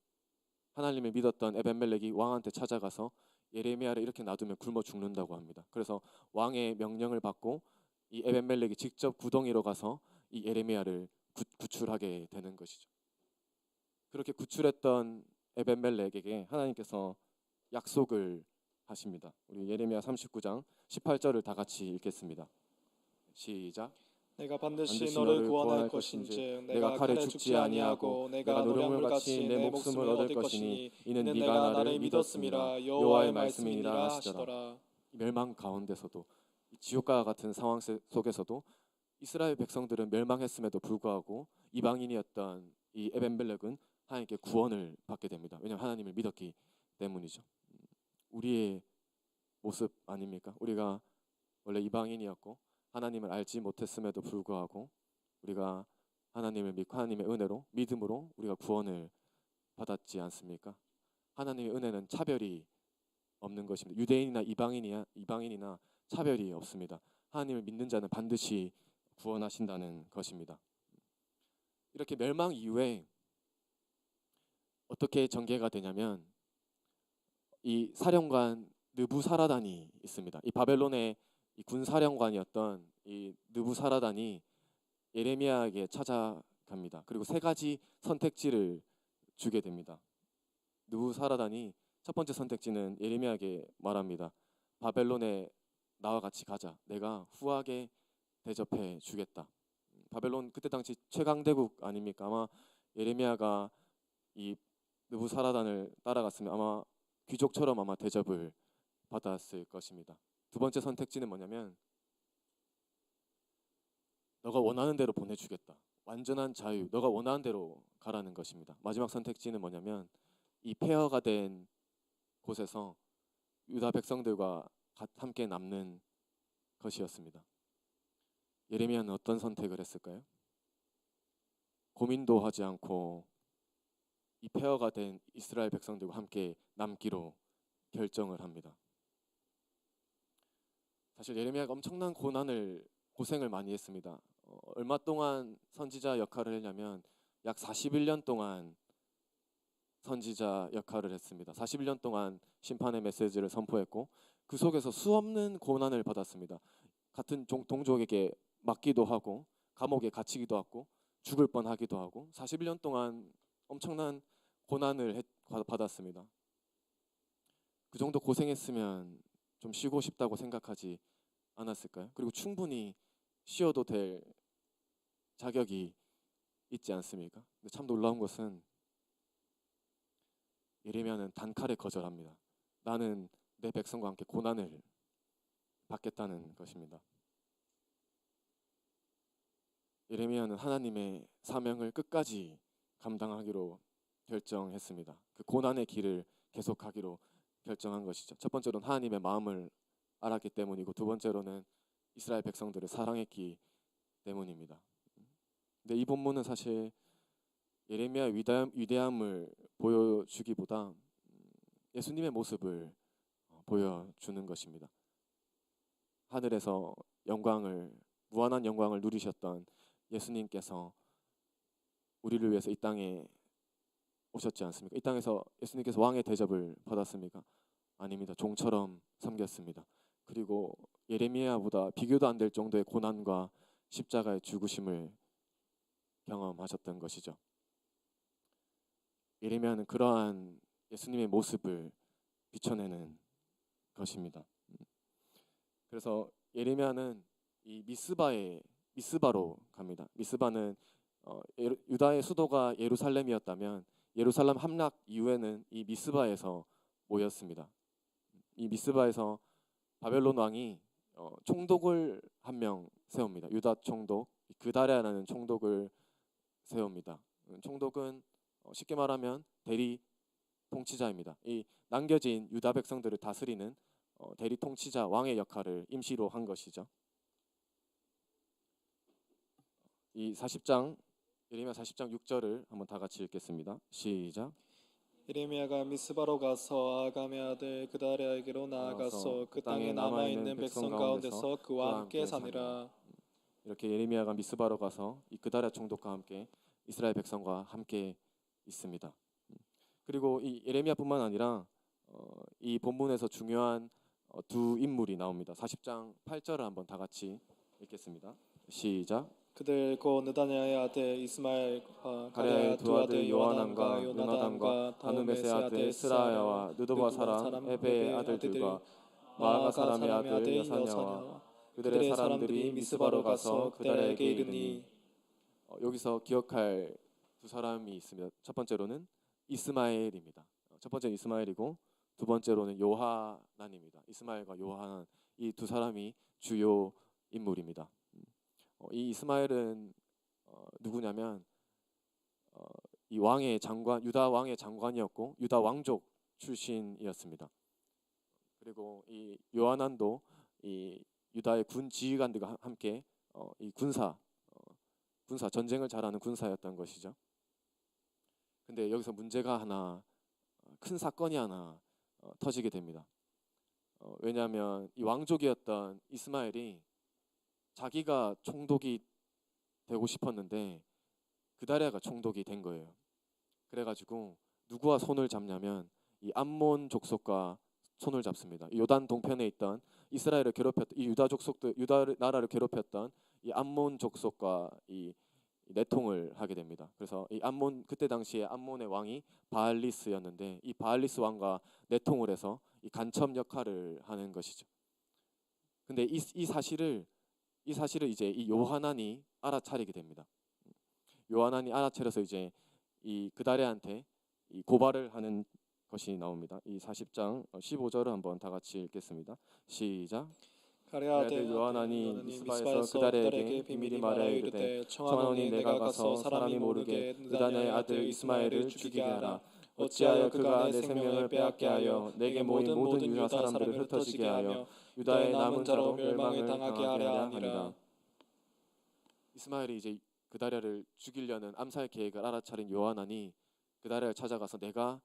하나님을 믿었던 에벳멜렉이 왕한테 찾아가서 예레미야를 이렇게 놔두면 굶어 죽는다고 합니다. 그래서 왕의 명령을 받고 이 에벳멜렉이 직접 구덩이로 가서 이 예레미야를 구출하게 되는 것이죠. 그렇게 구출했던 에벳멜렉에게 하나님께서 약속을 하십니다. 우리 예레미야 39장 18절을 다 같이 읽겠습니다. 시작. 내가 반드시 너를 구원할 것인즉 내가 칼에 죽지 아니하고 내가 노량물같이 내 목숨을 얻을 것이니 이는 네가 나를 믿었음이라 여호와의 말씀이니라 하시더라. 멸망 가운데서도 지옥과 같은 상황 속에서도 이스라엘 백성들은 멸망했음에도 불구하고 이방인이었던 이 에벳멜렉은 하나님께 구원을 받게 됩니다. 왜냐하면 하나님을 믿었기 때문이죠. 우리의 모습 아닙니까? 우리가 원래 이방인이었고 하나님을 알지 못했음에도 불구하고 우리가 하나님을 믿고 하나님의 은혜로 믿음으로 우리가 구원을 받았지 않습니까? 하나님의 은혜는 차별이 없는 것입니다. 유대인이나 이방인이나 차별이 없습니다. 하나님을 믿는 자는 반드시 구원하신다는 것입니다. 이렇게 멸망 이후에 어떻게 전개가 되냐면 이 사령관 느부사라단이 있습니다. 이 바벨론의 이 군사령관이었던 이 느부사라단이 예레미야에게 찾아갑니다. 그리고 세 가지 선택지를 주게 됩니다. 느부사라단이 첫 번째 선택지는 예레미야에게 말합니다. 바벨론에 나와 같이 가자. 내가 후하게 대접해 주겠다. 바벨론 그때 당시 최강대국 아닙니까? 아마 예레미야가 이 느부사라단을 따라갔으면 아마 귀족처럼 아마 대접을 받았을 것입니다. 두 번째 선택지는 뭐냐면 너가 원하는 대로 보내주겠다. 완전한 자유, 너가 원하는 대로 가라는 것입니다. 마지막 선택지는 뭐냐면 이 폐허가 된 곳에서 유다 백성들과 함께 남는 것이었습니다. 예레미야는 어떤 선택을 했을까요? 고민도 하지 않고 이 폐허가 된 이스라엘 백성들과 함께 남기로 결정을 합니다. 사실 예레미야가 엄청난 고생을 많이 했습니다. 얼마 동안 선지자 역할을 했냐면 약 41년 동안 선지자 역할을 했습니다. 41년 동안 심판의 메시지를 선포했고 그 속에서 수없는 고난을 받았습니다. 같은 동족에게 맞기도 하고 감옥에 갇히기도 하고 죽을 뻔하기도 하고 41년 동안 엄청난 고난을 받았습니다. 그 정도 고생했으면 좀 쉬고 싶다고 생각하지 않았을까요? 그리고 충분히 쉬어도 될 자격이 있지 않습니까? 근데 참 놀라운 것은 예레미야는 단칼에 거절합니다. 나는 내 백성과 함께 고난을 받겠다는 것입니다. 예레미야는 하나님의 사명을 끝까지 감당하기로 결정했습니다. 그 고난의 길을 계속하기로 결정한 것이죠. 첫 번째로는 하나님의 마음을 알았기 때문이고 두 번째로는 이스라엘 백성들을 사랑했기 때문입니다. 근데 이 본문은 사실 예레미야의 위대함을 보여주기보다 예수님의 모습을 보여주는 것입니다. 하늘에서 무한한 영광을 누리셨던 예수님께서 우리를 위해서 이 땅에 오셨지 않습니까? 이 땅에서 예수님께서 왕의 대접을 받았습니까? 아닙니다. 종처럼 섬겼습니다. 그리고 예레미야보다 비교도 안 될 정도의 고난과 십자가의 죽으심을 경험하셨던 것이죠. 예레미야는 그러한 예수님의 모습을 비춰내는 것입니다. 그래서 예레미야는 이 미스바로 갑니다. 미스바는 유다의 수도가 예루살렘이었다면 예루살렘 함락 이후에는 이 미스바에서 모였습니다. 이 미스바에서 바벨론 왕이 총독을 한 명 세웁니다. 유다 총독 그다랴라는 총독을 세웁니다. 총독은 쉽게 말하면 대리 통치자입니다. 이 남겨진 유다 백성들을 다스리는 대리 통치자 왕의 역할을 임시로 한 것이죠. 이 40장 예레미야 40장 6절을 한번 다 같이 읽겠습니다. 시작. 예레미야가 미스바로 가서 아가의 아들 그다랴에게로 나아가서 그 땅에 남아 있는 백성 가운데서 그와 함께 사니라. 이렇게 예레미야가 미스바로 가서 이 그다랴 총독과 함께 이스라엘 백성과 함께 있습니다. 그리고 이 예레미야뿐만 아니라 이 본문에서 중요한 두 인물이 나옵니다. 40장 8절을 한번 다 같이 읽겠습니다. 시작. 그들 곧 느다냐의 아들 이스마엘과 가랴의 두 아들 요하난과 요나단과 다누메스의 아들 스라야와 느도바 사람 에베의 아들들과 마아가 사람의 아들 여사냐와 그들의 사람들이 미스바로 가서 그다랴에게 이르니. 여기서 기억할 두 사람이 있습니다. 첫 번째로는 이스마엘입니다. 첫 번째는 이스마엘이고 두 번째로는 요하난입니다. 이스마엘과 요하난 이 두 사람이 주요 인물입니다. 이 이스마엘은 누구냐면 이 왕의 장관 유다 왕의 장관이었고 유다 왕족 출신이었습니다. 그리고 이 요하난도 이 유다의 군 지휘관들과 함께 이 군사 전쟁을 잘하는 군사였던 것이죠. 근데 여기서 문제가 하나 큰 사건이 하나 터지게 됩니다. 왜냐하면 이 왕족이었던 이스마엘이 자기가 총독이 되고 싶었는데 그다랴가 총독이 된 거예요. 그래가지고 누구와 손을 잡냐면 이 암몬 족속과 손을 잡습니다. 이 요단 동편에 있던 이스라엘을 괴롭혔던 이 유다 족속들 유다 나라를 괴롭혔던 이 암몬 족속과 이 내통을 하게 됩니다. 그래서 이 암몬 그때 당시에 암몬의 왕이 바알리스였는데 이 바알리스 왕과 내통을 해서 이 간첩 역할을 하는 것이죠. 근데 이 사실을 이제 이 요하난이 알아차리게 됩니다. 요하난이 알아차려서 이제 이 그다랴한테 이 고발을 하는 것이 나옵니다. 이 40장 15절을 한번 다 같이 읽겠습니다. 시작. 가랴 아들 요하난이 미스바에서 그다랴에게 비밀히 말하여 이르되 청하노니 내가 가서 사람이 모르게 느다냐의 아들 이스마엘을 죽이게 하라. 어찌하여 그가 내 생명을 빼앗게 하여 내게 모인 모든 유다 사람들을 흩어지게 하여 유다의 남은 자로 멸망을 당하게 하려 하니라. 이스마엘이 이제 그다랴를 죽이려는 암살 계획을 알아차린 요하난이 그다랴를 찾아가서 내가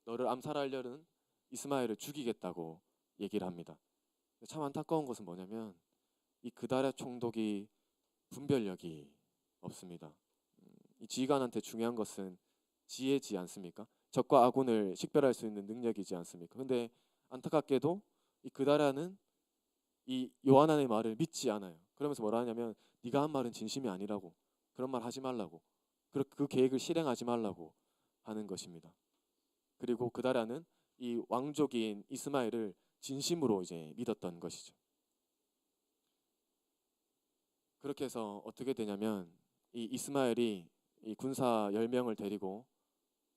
너를 암살하려는 이스마엘을 죽이겠다고 얘기를 합니다. 참 안타까운 것은 뭐냐면 이 그다랴 총독이 분별력이 없습니다. 이 지휘관한테 중요한 것은 지혜지 않습니까? 적과 아군을 식별할 수 있는 능력이지 않습니까? 근데 안타깝게도 이 그다랴는 이 요한안의 말을 믿지 않아요. 그러면서 뭐라 하냐면 네가 한 말은 진심이 아니라고, 그런 말 하지 말라고, 그 계획을 실행하지 말라고 하는 것입니다. 그리고 그다라는 이 왕족인 이스마엘을 진심으로 이제 믿었던 것이죠. 그렇게 해서 어떻게 되냐면 이 이스마엘이 이 군사 10명을 데리고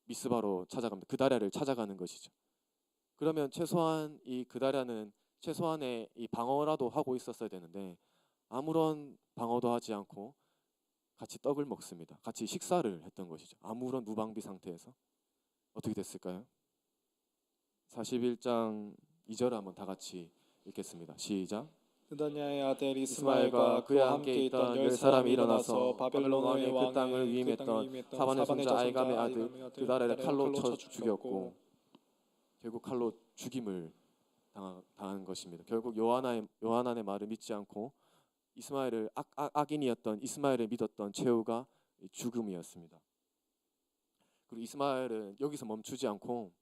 미스바로 찾아갑니다. 그다랴를 찾아가는 것이죠. 그러면 최소한 이 그다랴는 최소한의 이 방어라도 하고 있었어야 되는데 아무런 방어도 하지 않고 같이 떡을 먹습니다. 같이 식사를 했던 것이죠. 아무런 무방비 상태에서. 어떻게 됐을까요? 41장 2절을 한번 다 같이 읽겠습니다. 시작. 느다냐의 아들 이스마엘과 이스마엘과 그와 함께 있던 10사람이 일어나서 바벨론 왕의 그 땅을 그 위임했던 사반의 손자 아이감의 아들 그다랴를 칼로 쳐 죽였고, 결국 칼로 죽임을 당한 것입니다. 결국 요하난의 말을 믿지 않고 이스마엘을 악인이었던 이스마엘을 믿었던 최후가 죽음이었습니다. 그리고 이스마엘은 여기서 멈추지 않고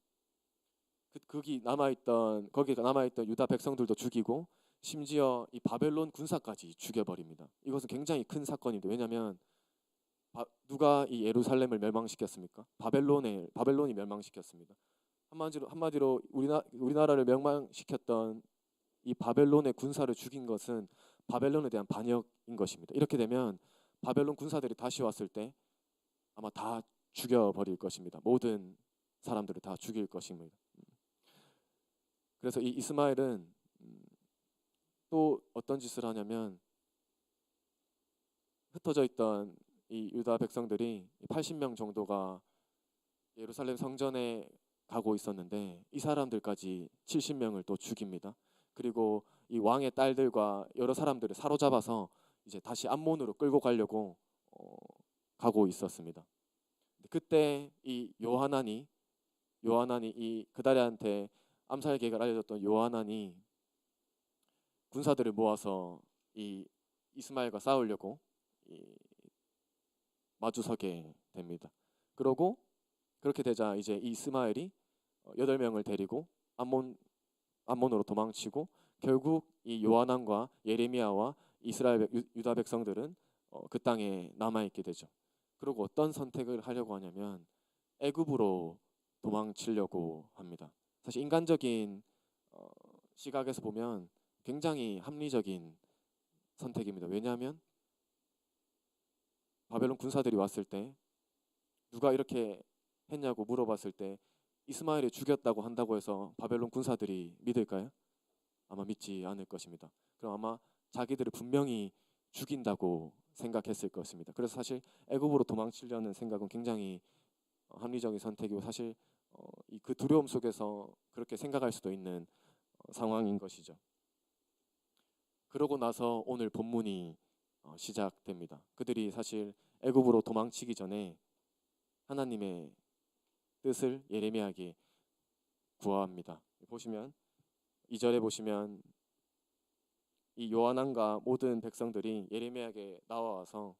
거기가 남아있던 유다 백성들도 죽이고 심지어 이 바벨론 군사까지 죽여버립니다. 이것은 굉장히 큰 사건인데, 왜냐하면 누가 이 예루살렘을 멸망시켰습니까? 바벨론이 멸망시켰습니다. 한마디로 우리나라를 멸망시켰던 이 바벨론의 군사를 죽인 것은 바벨론에 대한 반역인 것입니다. 이렇게 되면 바벨론 군사들이 다시 왔을 때 아마 다 죽여버릴 것입니다. 모든 사람들을 다 죽일 것입니다. 그래서 이 이스마엘은 또 어떤 짓을 하냐면 흩어져 있던 이 유다 백성들이 80명 정도가 예루살렘 성전에 가고 있었는데 이 사람들까지 70명을 또 죽입니다. 그리고 이 왕의 딸들과 여러 사람들을 사로잡아서 이제 다시 암몬으로 끌고 가려고 가고 있었습니다. 그때 이 요하난이 이 그다랴한테 암살 계획을 알려줬던 요하난이 군사들을 모아서 이 이스마엘과 싸우려고 마주서게 됩니다. 그러고 그렇게 되자 이제 이스마엘이 8명을 데리고 암몬으로 도망치고 결국 이 요하난과 예레미야와 유다 백성들은 그 땅에 남아 있게 되죠. 그리고 어떤 선택을 하려고 하냐면 애굽으로 도망치려고 합니다. 사실 인간적인 시각에서 보면 굉장히 합리적인 선택입니다. 왜냐하면 바벨론 군사들이 왔을 때 누가 이렇게 했냐고 물어봤을 때 이스마엘이 죽였다고 한다고 해서 바벨론 군사들이 믿을까요? 아마 믿지 않을 것입니다. 그럼 아마 자기들을 분명히 죽인다고 생각했을 것입니다. 그래서 사실 애굽으로 도망치려는 생각은 굉장히 합리적인 선택이고 사실 그 두려움 속에서 그렇게 생각할 수도 있는 상황인 것이죠. 그러고 나서 오늘 본문이 시작됩니다. 그들이 사실 애굽으로 도망치기 전에 하나님의 뜻을 예레미야에게 구합니다. 보시면 2절에 보시면 이 요한안과 모든 백성들이 예레미야에게 나와서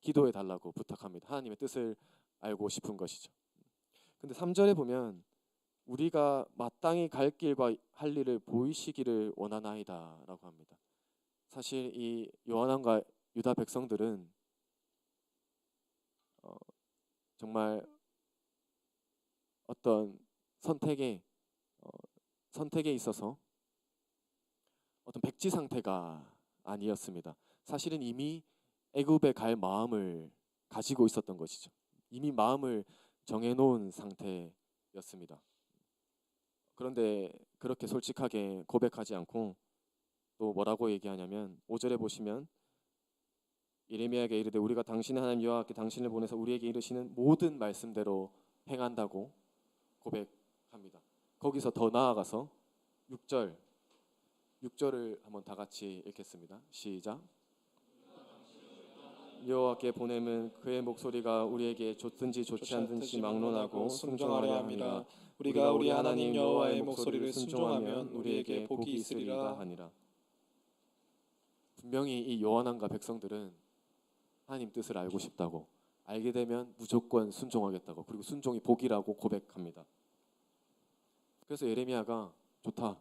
기도해 달라고 부탁합니다. 하나님의 뜻을 알고 싶은 것이죠. 근데 3절에 보면 우리가 마땅히 갈 길과 할 일을 보이시기를 원하나이다라고 합니다. 사실 이 요한안과 유다 백성들은 정말 어떤 선택에 있어서 어떤 백지 상태가 아니었습니다. 사실은 이미 애굽에 갈 마음을 가지고 있었던 것이죠. 이미 마음을 정해놓은 상태였습니다. 그런데 그렇게 솔직하게 고백하지 않고 또 뭐라고 얘기하냐면 5절에 보시면 예레미야에게 이르되 우리가 당신의 하나님 여호와께 당신을 보내서 우리에게 이르시는 모든 말씀대로 행한다고 고백합니다. 거기서 더 나아가서 6절을 한번 다 같이 읽겠습니다. 시작. 여호와께 보내면 그의 목소리가 우리에게 좋든지 좋지 않든지 막론하고 순종하려 합니다. 우리가 우리 하나님 여호와의 목소리를 순종하면 우리에게 복이 있으리라 하니라. 분명히 이 요한안과 백성들은 하나님 뜻을 알고 싶다고, 알게 되면 무조건 순종하겠다고, 그리고 순종이 복이라고 고백합니다. 그래서 예레미야가 좋다,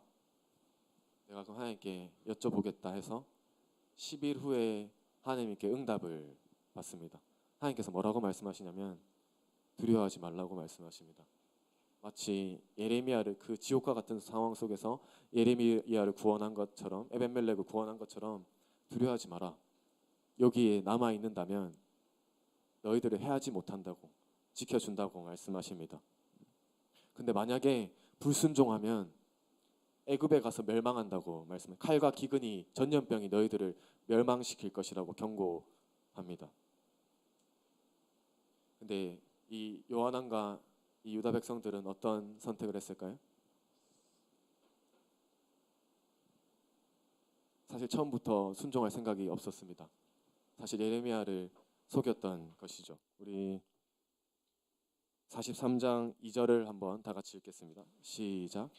내가 그럼 하나님께 여쭤보겠다 해서 10일 후에 하나님께 응답을 받습니다. 하나님께서 뭐라고 말씀하시냐면 두려워하지 말라고 말씀하십니다. 마치 예레미야를 그 지옥과 같은 상황 속에서 예레미야를 구원한 것처럼, 에벤멜렉을 구원한 것처럼 두려워하지 마라. 여기에 남아 있는다면 너희들을 해하지 못한다고, 지켜준다고 말씀하십니다. 근데 만약에 불순종하면 애굽에 가서 멸망한다고 말씀해. 칼과 기근이, 전염병이 너희들을 멸망시킬 것이라고 경고합니다. 근데 이 요한왕과 이 유다 백성들은 어떤 선택을 했을까요? 사실 처음부터 순종할 생각이 없었습니다. 사실 예레미야를 속였던 것이죠. 우리 43장 2절을 한번 다 같이 읽겠습니다. 시작.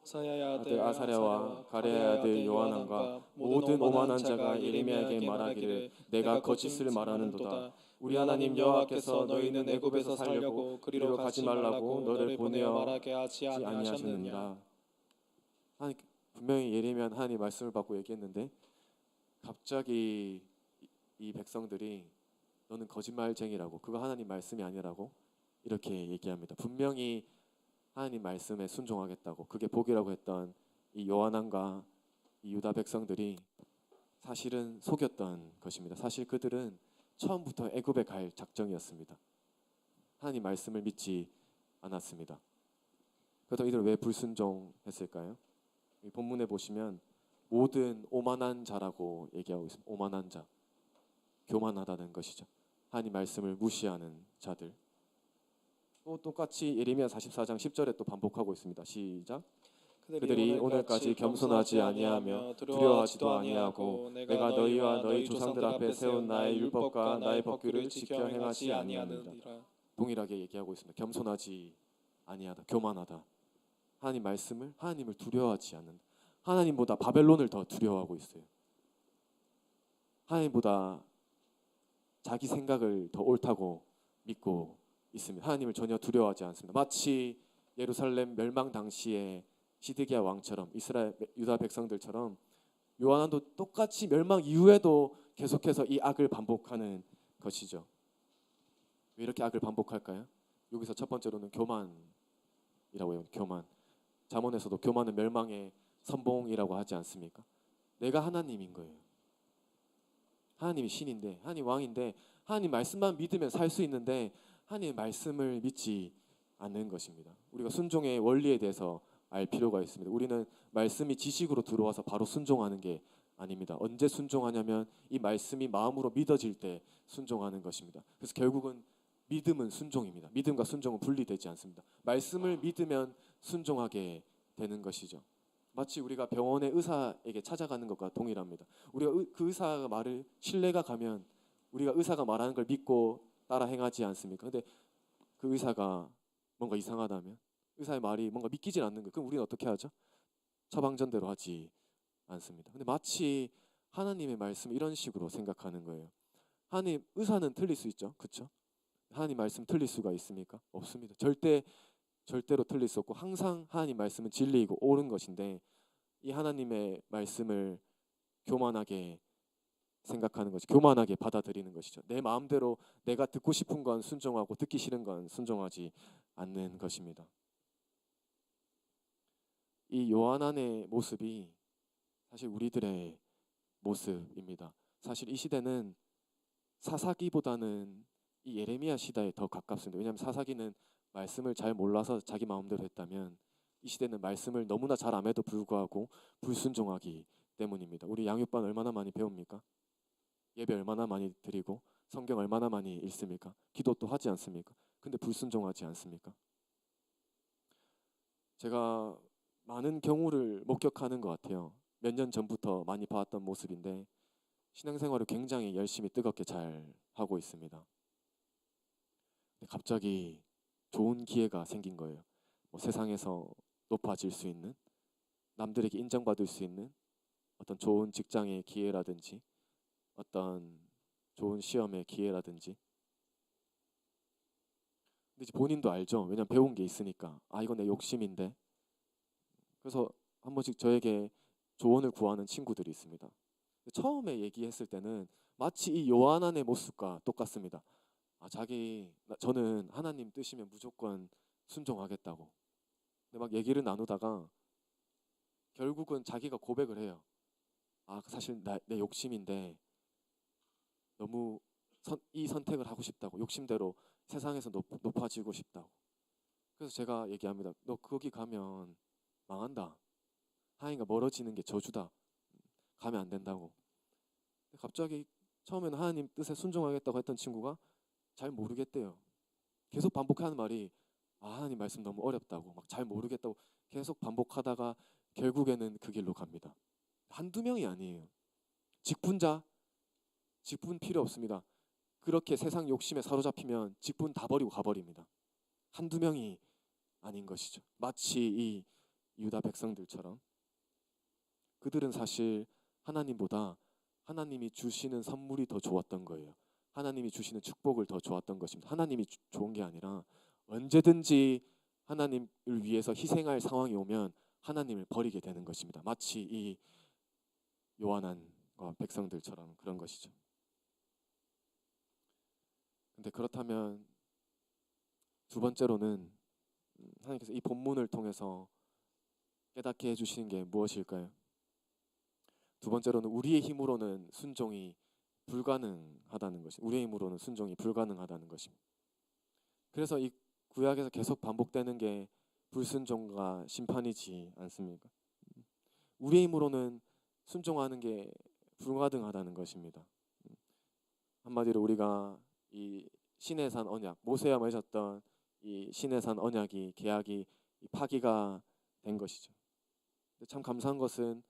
아사야의 아들 아사랴와 가레의 아들 요하난과 모든 오만한 자가 예레미야에게 말하기를 내가 거짓을 말하는도다. 우리 하나님 여호와께서 너희는 애굽에서 살려고 그리로 가지 말라고 너를 보내어 말하게 하지 아니하셨느니라. 하나님 분명히 예레미야는 하나님 말씀을 받고 얘기했는데 갑자기 이 백성들이 너는 거짓말쟁이라고, 그거 하나님 말씀이 아니라고 이렇게 얘기합니다. 분명히 하나님 말씀에 순종하겠다고, 그게 복이라고 했던 이 요한왕과 이 유다 백성들이 사실은 속였던 것입니다. 사실 그들은 처음부터 애굽에 갈 작정이었습니다. 하나님 말씀을 믿지 않았습니다. 그래서 이들은 왜 불순종했을까요? 이 본문에 보시면 모든 오만한 자라고 얘기하고 있습니다. 오만한 자, 교만하다는 것이죠. 하나님 말씀을 무시하는 자들. 또 똑같이 예레미야 44장 10절에 또 반복하고 있습니다. 시작. 그들이 오늘까지 겸손하지 아니하며 두려워하지도 아니하고 내가 너희와 너희 조상들 앞에 세운 나의 율법과 나의 법규를 지켜 행하지 아니하느니라. 동일하게 얘기하고 있습니다. 겸손하지 아니하다, 교만하다. 하나님 말씀을, 하나님을 두려워하지 않는, 하나님보다 바벨론을 더 두려워하고 있어요. 하나님보다 자기 생각을 더 옳다고 믿고 있습니다. 하나님을 전혀 두려워하지 않습니다. 마치 예루살렘 멸망 당시에 시드기야 왕처럼, 이스라엘 유다 백성들처럼 요한도 똑같이 멸망 이후에도 계속해서 이 악을 반복하는 것이죠. 왜 이렇게 악을 반복할까요? 여기서 첫 번째로는 교만이라고 해요. 교만. 잠언에서도 교만은 멸망의 선봉이라고 하지 않습니까? 내가 하나님인 거예요. 하나님이 신인데, 하나님 왕인데, 하나님 말씀만 믿으면 살 수 있는데 하나님의 말씀을 믿지 않는 것입니다. 우리가 순종의 원리에 대해서 알 필요가 있습니다. 우리는 말씀이 지식으로 들어와서 바로 순종하는 게 아닙니다. 언제 순종하냐면 이 말씀이 마음으로 믿어질 때 순종하는 것입니다. 그래서 결국은 믿음은 순종입니다. 믿음과 순종은 분리되지 않습니다. 말씀을 믿으면 순종하게 되는 것이죠. 마치 우리가 병원의 의사에게 찾아가는 것과 동일합니다. 우리가 그 의사가 말을 신뢰가 가면 우리가 의사가 말하는 걸 믿고 따라 행하지 않습니까? 근데 그 의사가 뭔가 이상하다면, 의사의 말이 뭔가 믿기질 않는 거예요. 그럼 우리는 어떻게 하죠? 처방전대로 하지 않습니다. 근데 마치 하나님의 말씀 이런 식으로 생각하는 거예요. 하나님, 의사는 틀릴 수 있죠, 그렇죠? 하나님 말씀 틀릴 수가 있습니까? 없습니다. 절대로 틀릴 수 없고 항상 하나님 말씀은 진리이고 옳은 것인데 이 하나님의 말씀을 교만하게 생각하는 것이, 교만하게 받아들이는 것이죠. 내 마음대로 내가 듣고 싶은 건 순종하고 듣기 싫은 건 순종하지 않는 것입니다. 이 요한안의 모습이 사실 우리들의 모습입니다. 사실 이 시대는 사사기보다는 이 예레미야 시대에 더 가깝습니다. 왜냐하면 사사기는 말씀을 잘 몰라서 자기 마음대로 했다면 이 시대는 말씀을 너무나 잘 암에도 불구하고 불순종하기 때문입니다. 우리 양육반 얼마나 많이 배웁니까? 예배 얼마나 많이 드리고 성경 얼마나 많이 읽습니까? 기도 또 하지 않습니까? 근데 불순종하지 않습니까? 제가 많은 경우를 목격하는 것 같아요. 몇 년 전부터 많이 봐왔던 모습인데 신앙생활을 굉장히 열심히 뜨겁게 잘 하고 있습니다. 갑자기 좋은 기회가 생긴 거예요. 세상에서 높아질 수 있는, 남들에게 인정받을 수 있는 어떤 좋은 직장의 기회라든지 어떤 좋은 시험의 기회라든지. 근데 이제 본인도 알죠. 왜냐면 배운 게 있으니까. 아, 이건 내 욕심인데. 그래서 한 번씩 저에게 조언을 구하는 친구들이 있습니다. 처음에 얘기했을 때는 마치 이 요한안의 모습과 똑같습니다. 저는 하나님 뜻이면 무조건 순종하겠다고. 근데 막 얘기를 나누다가 결국은 자기가 고백을 해요. 사실 내 욕심인데 너무 이 선택을 하고 싶다고. 욕심대로 세상에서 높아지고 싶다고. 그래서 제가 얘기합니다. 너 거기 가면 망한다. 하나님과 멀어지는 게 저주다. 가면 안 된다고. 갑자기 처음에는 하나님 뜻에 순종하겠다고 했던 친구가 잘 모르겠대요. 계속 반복하는 말이 하나님 말씀 너무 어렵다고, 막 잘 모르겠다고 계속 반복하다가 결국에는 그 길로 갑니다. 한두 명이 아니에요. 직분자, 직분 필요 없습니다. 그렇게 세상 욕심에 사로잡히면 직분 다 버리고 가버립니다. 한두 명이 아닌 것이죠. 마치 이 유다 백성들처럼 그들은 사실 하나님보다 하나님이 주시는 선물이 더 좋았던 거예요. 하나님이 주시는 축복을 더 좋았던 것입니다. 하나님이 좋은 게 아니라 언제든지 하나님을 위해서 희생할 상황이 오면 하나님을 버리게 되는 것입니다. 마치 이 요한안과 백성들처럼 그런 것이죠. 근데 그렇다면 두 번째로는 하나님께서 이 본문을 통해서 깨닫게 해주시는 게 무엇일까요? 두 번째로는 우리의 힘으로는 순종이 불가능하다는 것입니다. 우리의 힘으로는 순종이 불가능하다는 것입니다. 그래서 이 구약에서 계속 반복되는 게 불순종과 심판이지 않습니까? 우리의 힘으로는 순종하는 게 불가능하다는 것입니다. 한마디로 우리가 이 시내산 언약, 모세와 맺었던 이 시내산 언약이 계약이 파기가 된 것이죠. 참 감사한 것은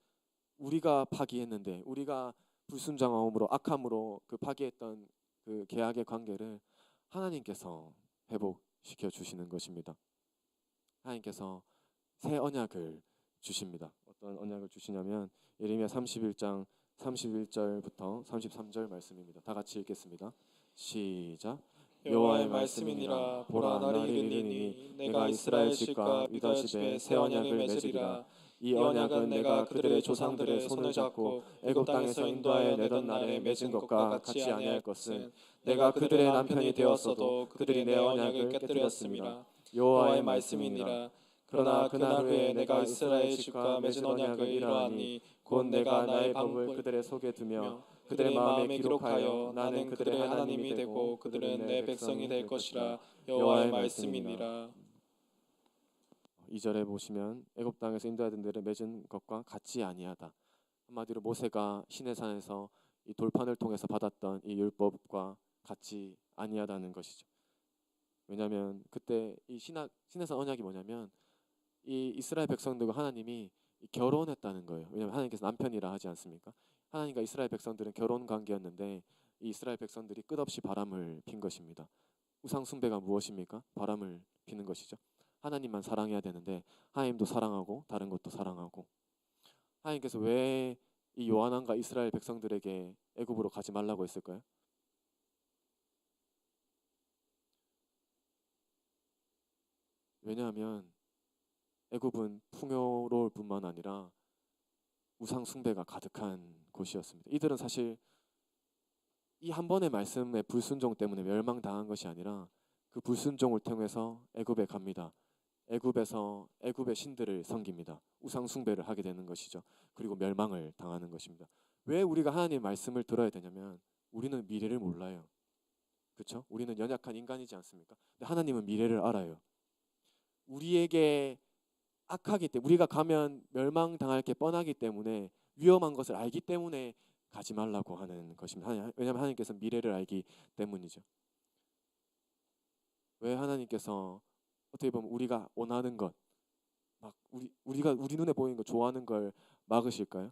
우리가 파기했는데 우리가 불순종함으로 악함으로 그 파기했던 그 계약의 관계를 하나님께서 회복시켜 주시는 것입니다. 하나님께서 새 언약을 주십니다. 어떤 언약을 주시냐면 예레미야 31장 31절부터 33절 말씀입니다. 다 같이 읽겠습니다. 시작. 여호와의 말씀이니라. 보라, 날이 이르니니 내가 이스라엘 집과 유다 집에 새 언약을 맺으리라. 이 언약은 내가 그들의 조상들의 손을 잡고 애굽 땅에서 인도하여 내던 날에 맺은 것과 같이 아니할 것은 내가 그들의 남편이 되었어도 그들이 내 언약을 깨뜨렸습니다. 여호와의 말씀이니라. 그러나 그날 후에 내가 이스라엘 집과 맺은 언약을 이러하니 곧 내가 나의 법을 그들의 속에 두며 그들의 마음에 기록하여 나는 그들의 하나님이 되고 그들은 내 백성이 될 것이라. 여호와의 말씀이니라. 2절에 보시면 애굽 땅에서 인도하던 데를 맺은 것과 같이 아니하다. 한마디로 모세가 시내산에서 이 돌판을 통해서 받았던 이 율법과 같이 아니하다는 것이죠. 왜냐하면 그때 이 시내산 언약이 뭐냐면 이 이스라엘 백성들과 하나님이 결혼했다는 거예요. 왜냐하면 하나님께서 남편이라 하지 않습니까? 하나님과 이스라엘 백성들은 결혼 관계였는데 이 이스라엘 백성들이 끝없이 바람을 핀 것입니다. 우상 숭배가 무엇입니까? 바람을 피는 것이죠. 하나님만 사랑해야 되는데 하나님도 사랑하고 다른 것도 사랑하고. 하나님께서 왜 이 요한왕과 이스라엘 백성들에게 애굽으로 가지 말라고 했을까요? 왜냐하면 애굽은 풍요로울 뿐만 아니라 우상 숭배가 가득한 곳이었습니다. 이들은 사실 이 한 번의 말씀의 불순종 때문에 멸망당한 것이 아니라 그 불순종을 통해서 애굽에 갑니다. 애굽에서 애굽의 신들을 섬깁니다. 우상 숭배를 하게 되는 것이죠. 그리고 멸망을 당하는 것입니다. 왜 우리가 하나님의 말씀을 들어야 되냐면 우리는 미래를 몰라요. 그렇죠? 우리는 연약한 인간이지 않습니까? 근데 하나님은 미래를 알아요. 우리에게 악하기 때문에 우리가 가면 멸망당할 게 뻔하기 때문에 위험한 것을 알기 때문에 가지 말라고 하는 것입니다. 왜냐하면 하나님께서 미래를 알기 때문이죠. 왜 하나님께서 어떻게 보면 우리가 원하는 것, 막 우리 눈에 보이는 거 좋아하는 걸 막으실까요?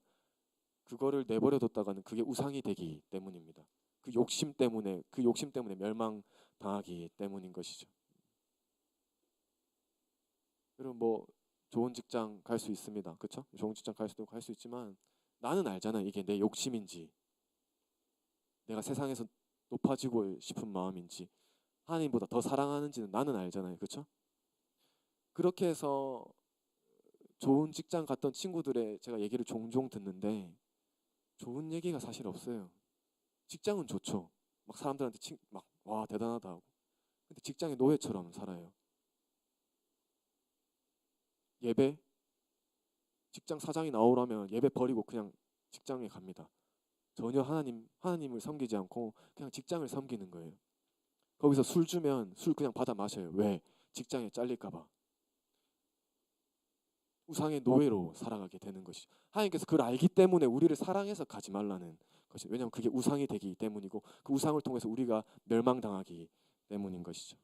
그거를 내버려 뒀다가는 그게 우상이 되기 때문입니다. 그 욕심 때문에 멸망당하기 때문인 것이죠. 여러분 뭐 좋은 직장 갈 수 있습니다. 그렇죠? 좋은 직장 갈 수 있지만 나는 알잖아. 이게 내 욕심인지 내가 세상에서 높아지고 싶은 마음인지 하나님보다 더 사랑하는지는 나는 알잖아요. 그렇죠? 그렇게 해서 좋은 직장 갔던 친구들의 제가 얘기를 종종 듣는데 좋은 얘기가 사실 없어요. 직장은 좋죠. 막 사람들한테 막 와 대단하다 하고. 근데 직장의 노예처럼 살아요. 예배 직장 사장이 나오라면 예배 버리고 그냥 직장에 갑니다. 전혀 하나님을 섬기지 않고 그냥 직장을 섬기는 거예요. 거기서 술 주면 술 그냥 받아 마셔요. 왜? 직장에 잘릴까 봐. 우상의 노예로 살아가게 되는 것이죠. 하나님께서 그걸 알기 때문에 우리를 사랑해서 가지 말라는 것이, 왜냐하면 그게 우상이 되기 때문이고 그 우상을 통해서 우리가 멸망당하기 때문인 것이죠.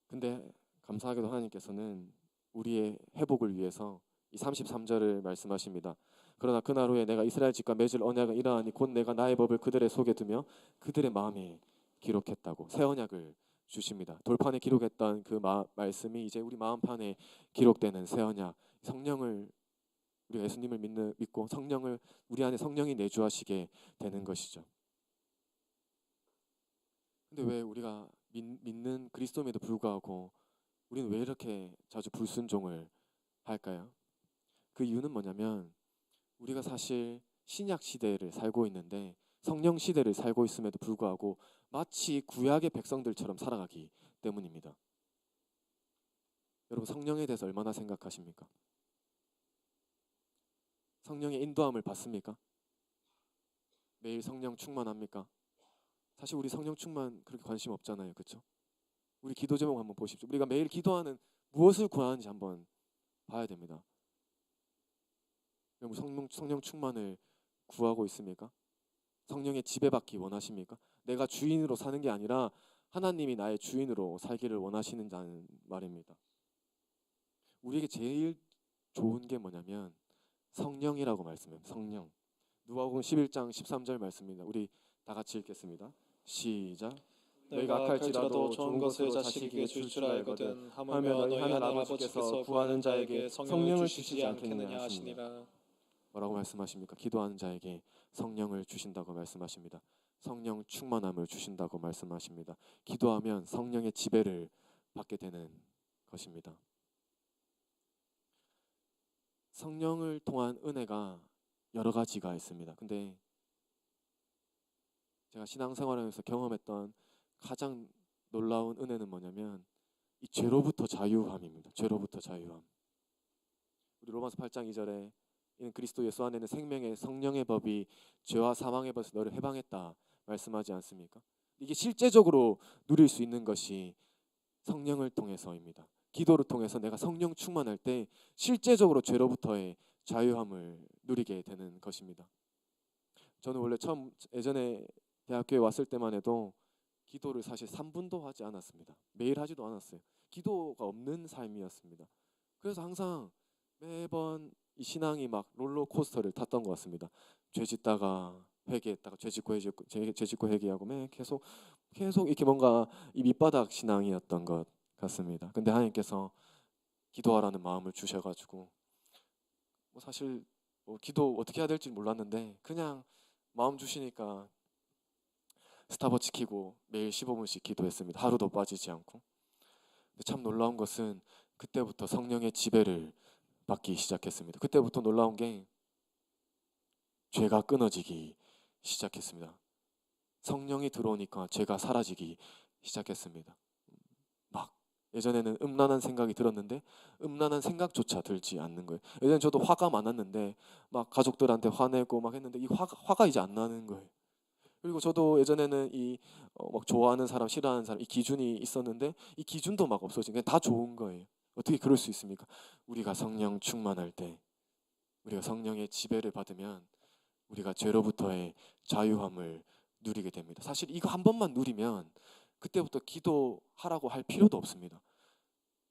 근데 감사하게도 하나님께서는 우리의 회복을 위해서 이 33절을 말씀하십니다. 그러나 그날 후에 내가 이스라엘 집과 맺을 언약은 이러하니 곧 내가 나의 법을 그들의 속에 두며 그들의 마음에 기록했다고 새 언약을 주십니다. 돌판에 기록했던 그 말씀이 이제 우리 마음판에 기록되는 새 언약, 성령을 우리가 예수님을 믿고 성령을 우리 안에 성령이 내주하시게 되는 것이죠. 근데 왜 우리가 믿는 그리스도임에도 불구하고 우리는 왜 이렇게 자주 불순종을 할까요? 그 이유는 뭐냐면 우리가 사실 신약 시대를 살고 있는데 성령 시대를 살고 있음에도 불구하고 마치 구약의 백성들처럼 살아가기 때문입니다. 여러분 성령에 대해서 얼마나 생각하십니까? 성령의 인도함을 받습니까? 매일 성령 충만합니까? 사실 우리 성령 충만 그렇게 관심 없잖아요. 그렇죠? 우리 기도 제목 한번 보십시오. 우리가 매일 기도하는 무엇을 구하는지 한번 봐야 됩니다. 성령 충만을 구하고 있습니까? 성령의 지배받기 원하십니까? 내가 주인으로 사는 게 아니라 하나님이 나의 주인으로 살기를 원하시는 말입니다. 우리에게 제일 좋은 게 뭐냐면 성령이라고 말씀해요. 성령. 누가복음 11장 13절 말씀입니다. 우리 다 같이 읽겠습니다. 시작. 너희가 악할지라도 좋은 것을 자식에게 줄 줄 알거든 하물며 너희 하늘 아버지께서 구하는 자에게 성령을 주시지 않겠느냐 하시니라. 뭐라고 말씀하십니까? 기도하는 자에게 성령을 주신다고 말씀하십니다. 성령 충만함을 주신다고 말씀하십니다. 기도하면 성령의 지배를 받게 되는 것입니다. 성령을 통한 은혜가 여러 가지가 있습니다. 근데 제가 신앙생활하면서 경험했던 가장 놀라운 은혜는 뭐냐면 이 죄로부터 자유함입니다. 죄로부터 자유함. 우리 로마서 8장 2절에 이는 그리스도 예수 안에는 생명의 성령의 법이 죄와 사망의 법에서 너를 해방했다 말씀하지 않습니까? 이게 실제적으로 누릴 수 있는 것이 성령을 통해서입니다. 기도를 통해서 내가 성령 충만할 때 실제적으로 죄로부터의 자유함을 누리게 되는 것입니다. 저는 원래 처음 예전에 대학교에 왔을 때만 해도 기도를 사실 3분도 하지 않았습니다. 매일 하지도 않았어요. 기도가 없는 삶이었습니다. 그래서 항상 매번 이 신앙이 막 롤러코스터를 탔던 것 같습니다. 죄 짓다가 회개했다가 죄 짓고 회개하고 계속 이렇게 뭔가 이 밑바닥 신앙이었던 것 같습니다. 근데 하나님께서 기도하라는 마음을 주셔가지고 사실 기도 어떻게 해야 될지 몰랐는데 그냥 마음 주시니까 스타벅스 켜고 매일 15분씩 기도했습니다. 하루도 빠지지 않고. 근데 참 놀라운 것은 그때부터 성령의 지배를 받기 시작했습니다. 그때부터 놀라운 게 죄가 끊어지기 시작했습니다. 성령이 들어오니까 죄가 사라지기 시작했습니다. 막 예전에는 음란한 생각이 들었는데 음란한 생각조차 들지 않는 거예요. 예전에 저도 화가 많았는데 막 가족들한테 화내고 막 했는데 이 화가 이제 안 나는 거예요. 그리고 저도 예전에는 막 좋아하는 사람, 싫어하는 사람 이 기준이 있었는데 이 기준도 막 없어진 그냥 다 좋은 거예요. 어떻게 그럴 수 있습니까? 우리가 성령 충만할 때, 우리가 성령의 지배를 받으면 우리가 죄로부터의 자유함을 누리게 됩니다. 사실 이거 한 번만 누리면 그때부터 기도하라고 할 필요도 없습니다.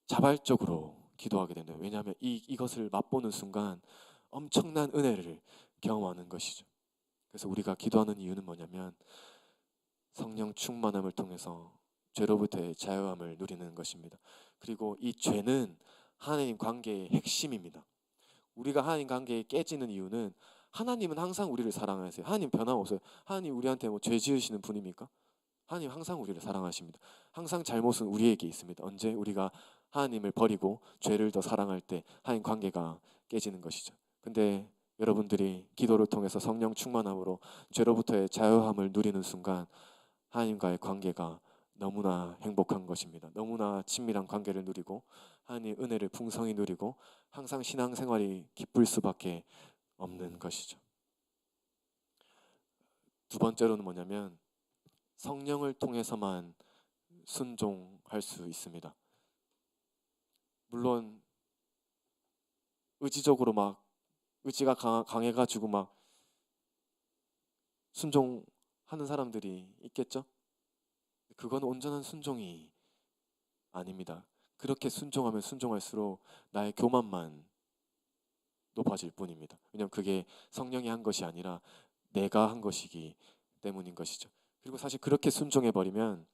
자발적으로 기도하게 된다. 왜냐하면 이것을 맛보는 순간 엄청난 은혜를 경험하는 것이죠. 그래서 우리가 기도하는 이유는 뭐냐면 성령 충만함을 통해서 죄로부터의 자유함을 누리는 것입니다. 그리고 이 죄는 하나님 관계의 핵심입니다. 우리가 하나님 관계에 깨지는 이유는 하나님은 항상 우리를 사랑하세요. 하나님 변함없어요. 하나님 우리한테 죄 지으시는 분입니까? 하나님 항상 우리를 사랑하십니다. 항상 잘못은 우리에게 있습니다. 언제 우리가 하나님을 버리고 죄를 더 사랑할 때 하나님 관계가 깨지는 것이죠. 근데 여러분들이 기도를 통해서 성령 충만함으로 죄로부터의 자유함을 누리는 순간 하나님과의 관계가 너무나 행복한 것입니다. 너무나 친밀한 관계를 누리고 하나님의 은혜를 풍성히 누리고 항상 신앙생활이 기쁠 수밖에 없는 것이죠. 두 번째로는 뭐냐면 성령을 통해서만 순종할 수 있습니다. 물론 의지적으로 막 의지가 강해가지고 막 순종하는 사람들이 있겠죠? 그건 온전한 순종이 아닙니다. 그렇게 순종하면 순종할수록 나의 교만만 높아질 뿐입니다. 왜냐하면 그게 성령이 한 것이 아니라 내가 한 것이기 때문인 것이죠. 그리고 사실 그렇게 순종해버리면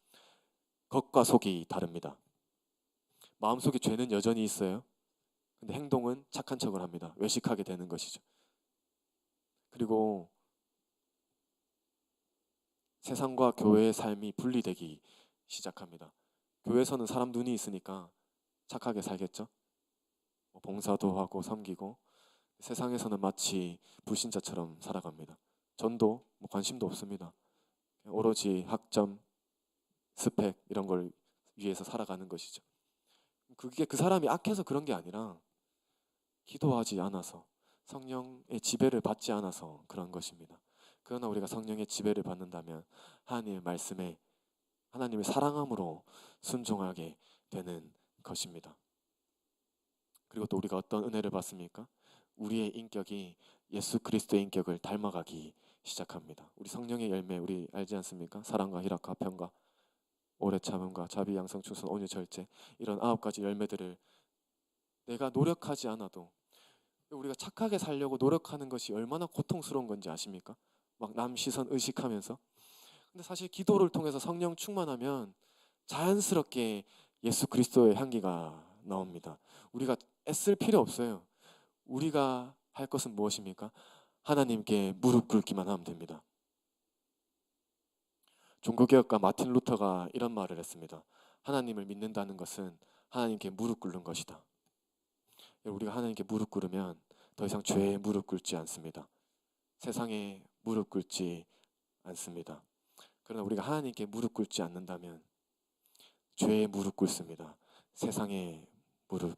겉과 속이 다릅니다. 마음속에 죄는 여전히 있어요. 근데 행동은 착한 척을 합니다. 외식하게 되는 것이죠. 그리고 세상과 교회의 삶이 분리되기 시작합니다. 교회에서는 사람 눈이 있으니까 착하게 살겠죠. 봉사도 하고 섬기고, 세상에서는 마치 불신자처럼 살아갑니다. 전도 관심도 없습니다. 오로지 학점, 스펙 이런 걸 위해서 살아가는 것이죠. 그게 그 사람이 악해서 그런 게 아니라 기도하지 않아서 성령의 지배를 받지 않아서 그런 것입니다. 그러나 우리가 성령의 지배를 받는다면 하나님의 말씀에 하나님을 사랑함으로 순종하게 되는 것입니다. 그리고 또 우리가 어떤 은혜를 받습니까? 우리의 인격이 예수 그리스도의 인격을 닮아가기 시작합니다. 우리 성령의 열매 우리 알지 않습니까? 사랑과 희락과 평과 오래 참음과 자비 양성 충성 온유 절제 이런 9가지 열매들을 내가 노력하지 않아도 우리가 착하게 살려고 노력하는 것이 얼마나 고통스러운 건지 아십니까? 막 남 시선 의식하면서. 근데 사실 기도를 통해서 성령 충만하면 자연스럽게 예수 그리스도의 향기가 나옵니다. 우리가 애쓸 필요 없어요. 우리가 할 것은 무엇입니까? 하나님께 무릎 꿇기만 하면 됩니다. 종교개혁가 마틴 루터가 이런 말을 했습니다. 하나님을 믿는다는 것은 하나님께 무릎 꿇는 것이다. 우리가 하나님께 무릎 꿇으면 더 이상 죄에 무릎 꿇지 않습니다. 세상에 무릎 꿇지 않습니다. 그러나 우리가 하나님께 무릎 꿇지 않는다면 죄에 무릎 꿇습니다. 세상에 무릎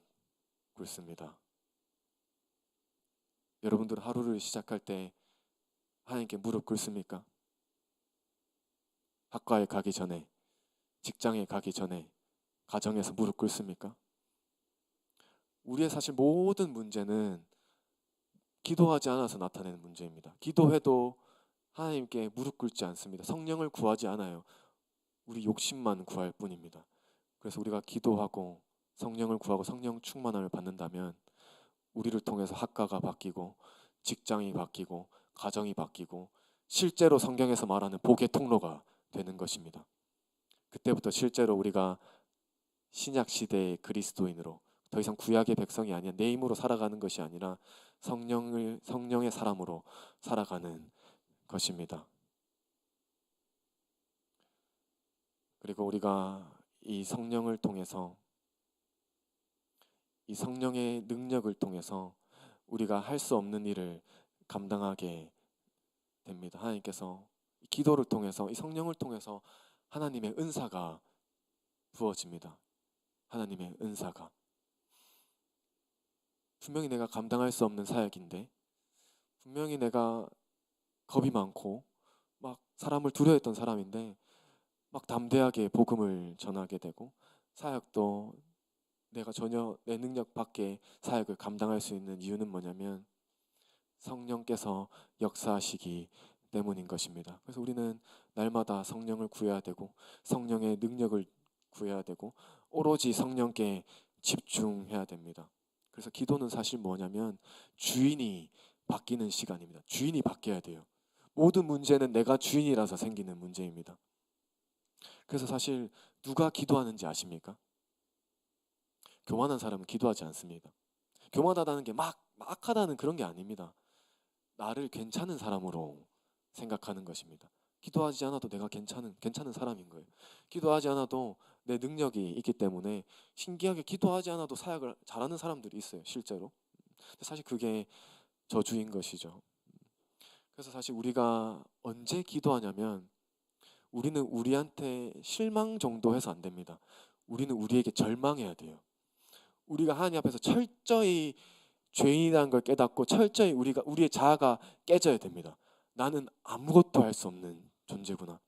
꿇습니다. 여러분들 하루를 시작할 때 하나님께 무릎 꿇습니까? 학과에 가기 전에, 직장에 가기 전에, 가정에서 무릎 꿇습니까? 우리의 사실 모든 문제는 기도하지 않아서 나타내는 문제입니다. 기도해도 하나님께 무릎 꿇지 않습니다. 성령을 구하지 않아요. 우리 욕심만 구할 뿐입니다. 그래서 우리가 기도하고 성령을 구하고 성령 충만함을 받는다면 우리를 통해서 학과가 바뀌고 직장이 바뀌고 가정이 바뀌고 실제로 성경에서 말하는 복의 통로가 되는 것입니다. 그때부터 실제로 우리가 신약 시대의 그리스도인으로 더 이상 구약의 백성이 아니라 내 힘으로 살아가는 것이 아니라 성령의 사람으로 살아가는 것입니다. 그리고 우리가 이 성령을 통해서 이 성령의 능력을 통해서 우리가 할 수 없는 일을 감당하게 됩니다. 하나님께서 기도를 통해서 이 성령을 통해서 하나님의 은사가 부어집니다. 하나님의 은사가 분명히 내가 감당할 수 없는 사역인데 분명히 내가 겁이 많고 막 사람을 두려워했던 사람인데 막 담대하게 복음을 전하게 되고 사역도 내가 전혀 내 능력 밖의 사역을 감당할 수 있는 이유는 뭐냐면 성령께서 역사하시기 때문인 것입니다. 그래서 우리는 날마다 성령을 구해야 되고 성령의 능력을 구해야 되고 오로지 성령께 집중해야 됩니다. 그래서 기도는 사실 뭐냐면 주인이 바뀌는 시간입니다. 주인이 바뀌어야 돼요. 모든 문제는 내가 주인이라서 생기는 문제입니다. 그래서 사실 누가 기도하는지 아십니까? 교만한 사람은 기도하지 않습니다. 교만하다는 게 막 악하다는 그런 게 아닙니다. 나를 괜찮은 사람으로 생각하는 것입니다. 기도하지 않아도 내가 괜찮은 사람인 거예요. 기도하지 않아도 내 능력이 있기 때문에 신기하게 기도하지 않아도 사역을 잘하는 사람들이 있어요, 실제로. 근데 사실 그게 저주인 것이죠. 그래서 사실 우리가 언제 기도하냐면 우리는 우리한테 실망 정도 해서 안 됩니다. 우리는 우리에게 절망해야 돼요. 우리가 하나님 앞에서 철저히 죄인이라는 걸 깨닫고 철저히 우리의 자아가 깨져야 됩니다. 나는 아무것도 할 수 없는 존재구나.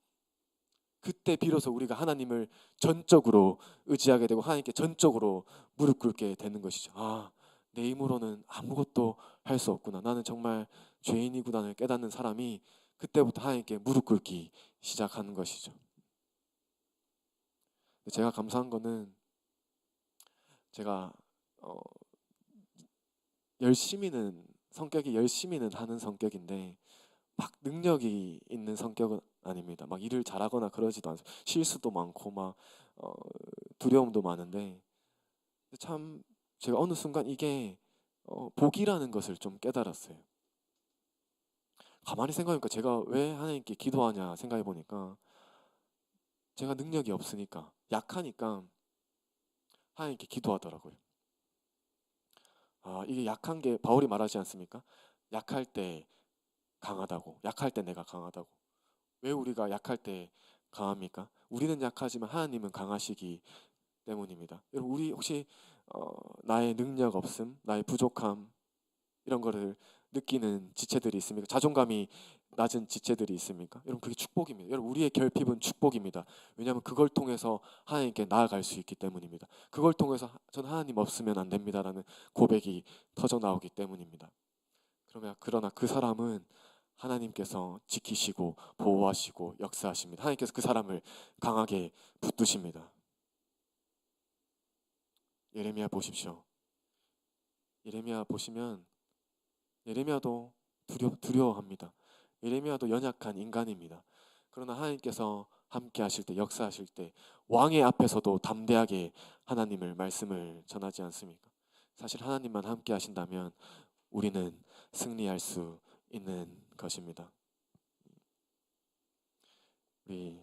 그때 비로소 우리가 하나님을 전적으로 의지하게 되고 하나님께 전적으로 무릎 꿇게 되는 것이죠. 아, 내 힘으로는 아무것도 할 수 없구나. 나는 정말 죄인이구나를 깨닫는 사람이 그때부터 하나님께 무릎 꿇기 시작하는 것이죠. 제가 감사한 거는 제가 성격이 열심히는 하는 성격인데 막 능력이 있는 성격은 아닙니다. 막 일을 잘하거나 그러지도 않아요. 실수도 많고 막 두려움도 많은데 참 제가 어느 순간 이게 복이라는 것을 좀 깨달았어요. 가만히 생각해보니까 제가 왜 하나님께 기도하냐 생각해보니까 제가 능력이 없으니까 약하니까 하나님께 기도하더라고요. 아, 이게 약한 게 바울이 말하지 않습니까? 약할 때 강하다고. 약할 때 내가 강하다고. 왜 우리가 약할 때 강합니까? 우리는 약하지만 하나님은 강하시기 때문입니다. 여러분 우리 혹시 나의 능력 없음, 나의 부족함 이런 거를 느끼는 지체들이 있습니까? 자존감이 낮은 지체들이 있습니까? 여러분 그게 축복입니다. 여러분 우리의 결핍은 축복입니다. 왜냐하면 그걸 통해서 하나님께 나아갈 수 있기 때문입니다. 그걸 통해서 전 하나님 없으면 안 됩니다라는 고백이 터져 나오기 때문입니다. 그러나 그 사람은 하나님께서 지키시고 보호하시고 역사하십니다. 하나님께서 그 사람을 강하게 붙드십니다. 예레미야 보십시오. 예레미야 보시면 예레미야도 두려워합니다. 예레미야도 연약한 인간입니다. 그러나 하나님께서 함께 하실 때, 역사하실 때 왕의 앞에서도 담대하게 하나님을 말씀을 전하지 않습니까? 사실 하나님만 함께 하신다면 우리는 승리할 수 있는 것입니다. 우리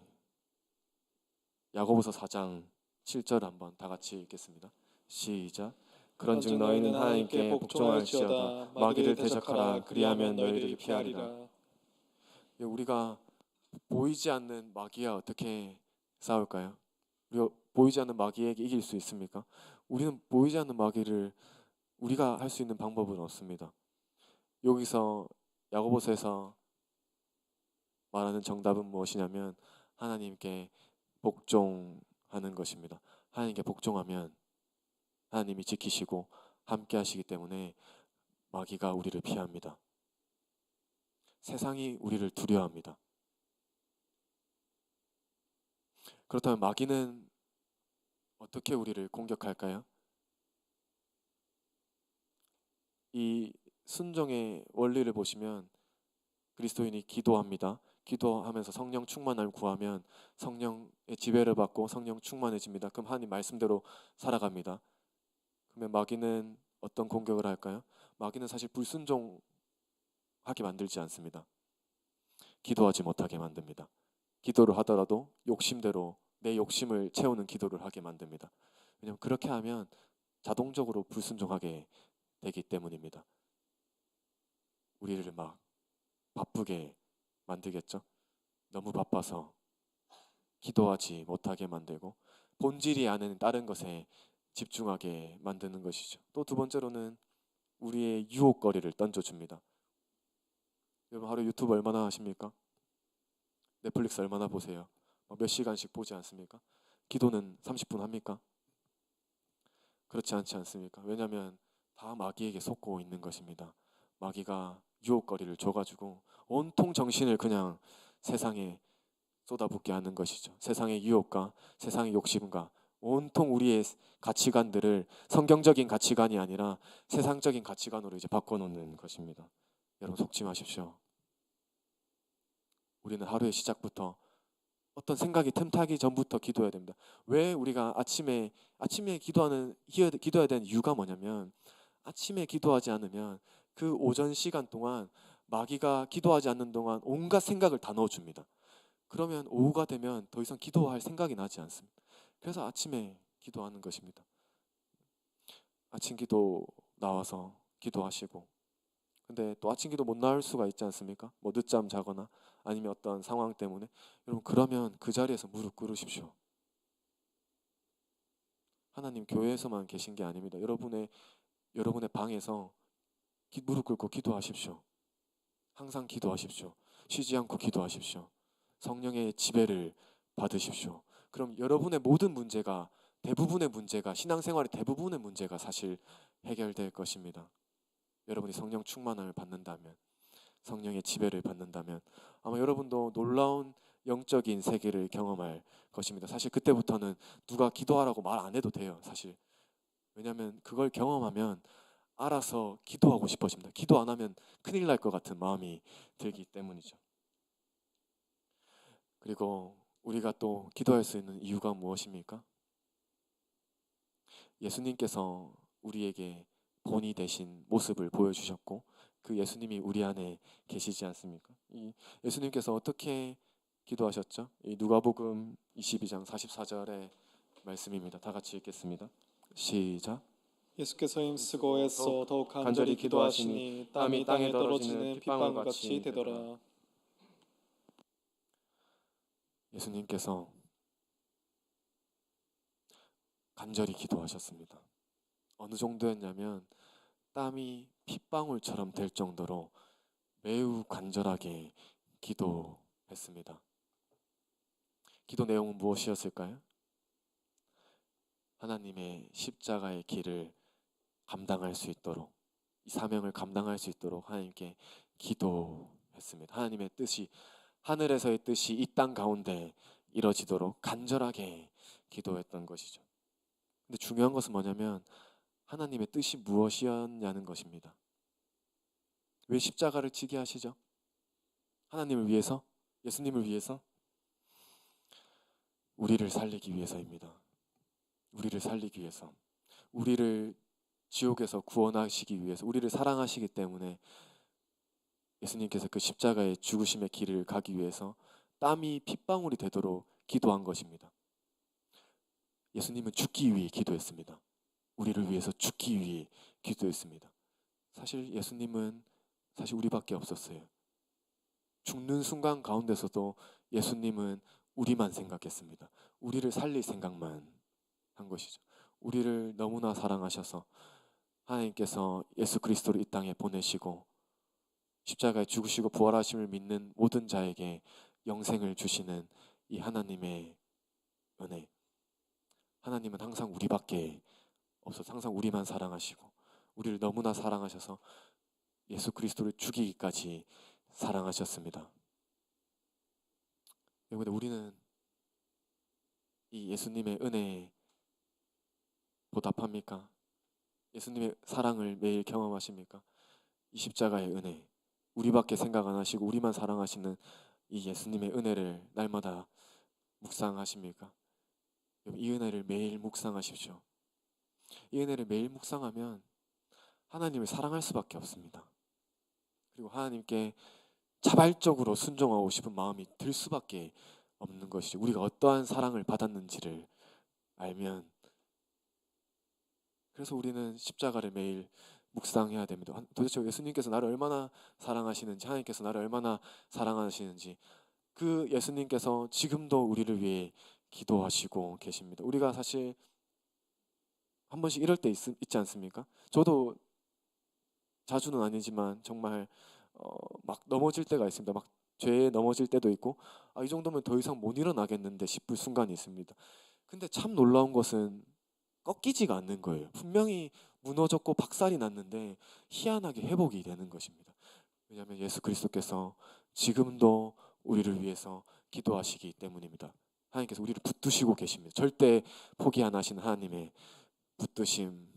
야고보서 4장 7절 한번 다 같이 읽겠습니다. 시작. 그런즉 너희는 하나님께 복종할지어다. 마귀를 대적하라. 그리하면 너희를 피하리라. 우리가 보이지 않는 마귀와 어떻게 싸울까요? 우리가 보이지 않는 마귀에게 이길 수 있습니까? 우리는 보이지 않는 마귀를 우리가 할 수 있는 방법은 없습니다. 여기서 야고보서에서 말하는 정답은 무엇이냐면 하나님께 복종하는 것입니다. 하나님께 복종하면 하나님이 지키시고 함께 하시기 때문에 마귀가 우리를 피합니다. 세상이 우리를 두려워합니다. 그렇다면 마귀는 어떻게 우리를 공격할까요? 이 순종의 원리를 보시면 그리스도인이 기도합니다. 기도하면서 성령 충만을 구하면 성령의 지배를 받고 성령 충만해집니다. 그럼 하나님 말씀대로 살아갑니다. 그러면 마귀는 어떤 공격을 할까요? 마귀는 사실 불순종하게 만들지 않습니다. 기도하지 못하게 만듭니다. 기도를 하더라도 욕심대로 내 욕심을 채우는 기도를 하게 만듭니다. 왜냐하면 그렇게 하면 자동적으로 불순종하게 되기 때문입니다. 우리를 막 바쁘게 만들겠죠. 너무 바빠서 기도하지 못하게 만들고 본질이 아닌 다른 것에 집중하게 만드는 것이죠. 또 두 번째로는 우리의 유혹거리를 던져줍니다. 여러분 하루 유튜브 얼마나 하십니까? 넷플릭스 얼마나 보세요? 몇 시간씩 보지 않습니까? 기도는 30분 합니까? 그렇지 않지 않습니까? 왜냐하면 다 마귀에게 속고 있는 것입니다. 마귀가 유혹거리를 줘가지고 온통 정신을 그냥 세상에 쏟아붓게 하는 것이죠. 세상의 유혹과 세상의 욕심과 온통 우리의 가치관들을 성경적인 가치관이 아니라 세상적인 가치관으로 이제 바꿔놓는 것입니다. 여러분 속지 마십시오. 우리는 하루의 시작부터 어떤 생각이 틈타기 전부터 기도해야 됩니다. 왜 우리가 아침에 기도해야 되는 이유가 뭐냐면 아침에 기도하지 않으면 그 오전 시간 동안 마귀가 기도하지 않는 동안 온갖 생각을 다 넣어줍니다. 그러면 오후가 되면 더 이상 기도할 생각이 나지 않습니다. 그래서 아침에 기도하는 것입니다. 아침 기도 나와서 기도하시고, 근데 또 아침 기도 못 나올 수가 있지 않습니까? 뭐 늦잠 자거나 아니면 어떤 상황 때문에. 여러분, 그러면 그 자리에서 무릎 꿇으십시오. 하나님 교회에서만 계신 게 아닙니다. 여러분의 방에서 무릎 꿇고 기도하십시오. 항상 기도하십시오. 쉬지 않고 기도하십시오. 성령의 지배를 받으십시오. 그럼 여러분의 모든 문제가, 대부분의 문제가, 신앙생활의 대부분의 문제가 사실 해결될 것입니다. 여러분이 성령 충만함을 받는다면, 성령의 지배를 받는다면 아마 여러분도 놀라운 영적인 세계를 경험할 것입니다. 사실 그때부터는 누가 기도하라고 말 안 해도 돼요. 사실. 왜냐하면 그걸 경험하면 알아서 기도하고 싶어집니다. 기도 안 하면 큰일 날 것 같은 마음이 들기 때문이죠. 그리고 우리가 또 기도할 수 있는 이유가 무엇입니까? 예수님께서 우리에게 본이 되신 모습을 보여주셨고, 그 예수님이 우리 안에 계시지 않습니까? 이 예수님께서 어떻게 기도하셨죠? 이 누가복음 22장 44절의 말씀입니다. 다 같이 읽겠습니다. 시작. 예수께서 힘쓰고 애써 더욱 간절히 기도하시니 땀이 땅에 떨어지는 핏방울같이 되더라. 예수님께서 간절히 기도하셨습니다. 어느 정도였냐면 땀이 핏방울처럼 될 정도로 매우 간절하게 기도했습니다. 기도 내용은 무엇이었을까요? 하나님의 십자가의 길을 감당할 수 있도록, 이 사명을 감당할 수 있도록 하나님께 기도했습니다. 하나님의 뜻이, 하늘에서의 뜻이 이 땅 가운데 이뤄지도록 간절하게 기도했던 것이죠. 근데 중요한 것은 뭐냐면 하나님의 뜻이 무엇이었냐는 것입니다. 왜 십자가를 지게 하시죠? 하나님을 위해서? 예수님을 위해서? 우리를 살리기 위해서입니다. 우리를 살리기 위해서, 우리를 지옥에서 구원하시기 위해서, 우리를 사랑하시기 때문에 예수님께서 그 십자가의 죽으심의 길을 가기 위해서 땀이 핏방울이 되도록 기도한 것입니다. 예수님은 죽기 위해 기도했습니다. 우리를 위해서 죽기 위해 기도했습니다. 사실 예수님은 사실 우리밖에 없었어요. 죽는 순간 가운데서도 예수님은 우리만 생각했습니다. 우리를 살릴 생각만 한 것이죠. 우리를 너무나 사랑하셔서 하나님께서 예수 그리스도를 이 땅에 보내시고 십자가에 죽으시고 부활하심을 믿는 모든 자에게 영생을 주시는 이 하나님의 은혜. 하나님은 항상 우리밖에 없어서 항상 우리만 사랑하시고 우리를 너무나 사랑하셔서 예수 그리스도를 죽이기까지 사랑하셨습니다. 여러분, 우리는 이 예수님의 은혜에 보답합니까? 예수님의 사랑을 매일 경험하십니까? 이 십자가의 은혜, 우리밖에 생각 안 하시고 우리만 사랑하시는 이 예수님의 은혜를 날마다 묵상하십니까? 이 은혜를 매일 묵상하십시오. 이 은혜를 매일 묵상하면 하나님을 사랑할 수밖에 없습니다. 그리고 하나님께 자발적으로 순종하고 싶은 마음이 들 수밖에 없는 것이죠. 우리가 어떠한 사랑을 받았는지를 알면. 그래서 우리는 십자가를 매일 묵상해야 됩니다. 도대체 예수님께서 나를 얼마나 사랑하시는지, 하나님께서 나를 얼마나 사랑하시는지, 그 예수님께서 지금도 우리를 위해 기도하시고 계십니다. 우리가 사실 한 번씩 이럴 때 있지 않습니까? 저도 자주는 아니지만 정말 막 넘어질 때가 있습니다. 막 죄에 넘어질 때도 있고, 이 정도면 더 이상 못 일어나겠는데 싶을 순간이 있습니다. 근데 참 놀라운 것은 꺾이지가 않는 거예요. 분명히 무너졌고 박살이 났는데 희한하게 회복이 되는 것입니다. 왜냐하면 예수 그리스도께서 지금도 우리를 위해서 기도하시기 때문입니다. 하나님께서 우리를 붙드시고 계십니다. 절대 포기 안 하시는 하나님의 붙드심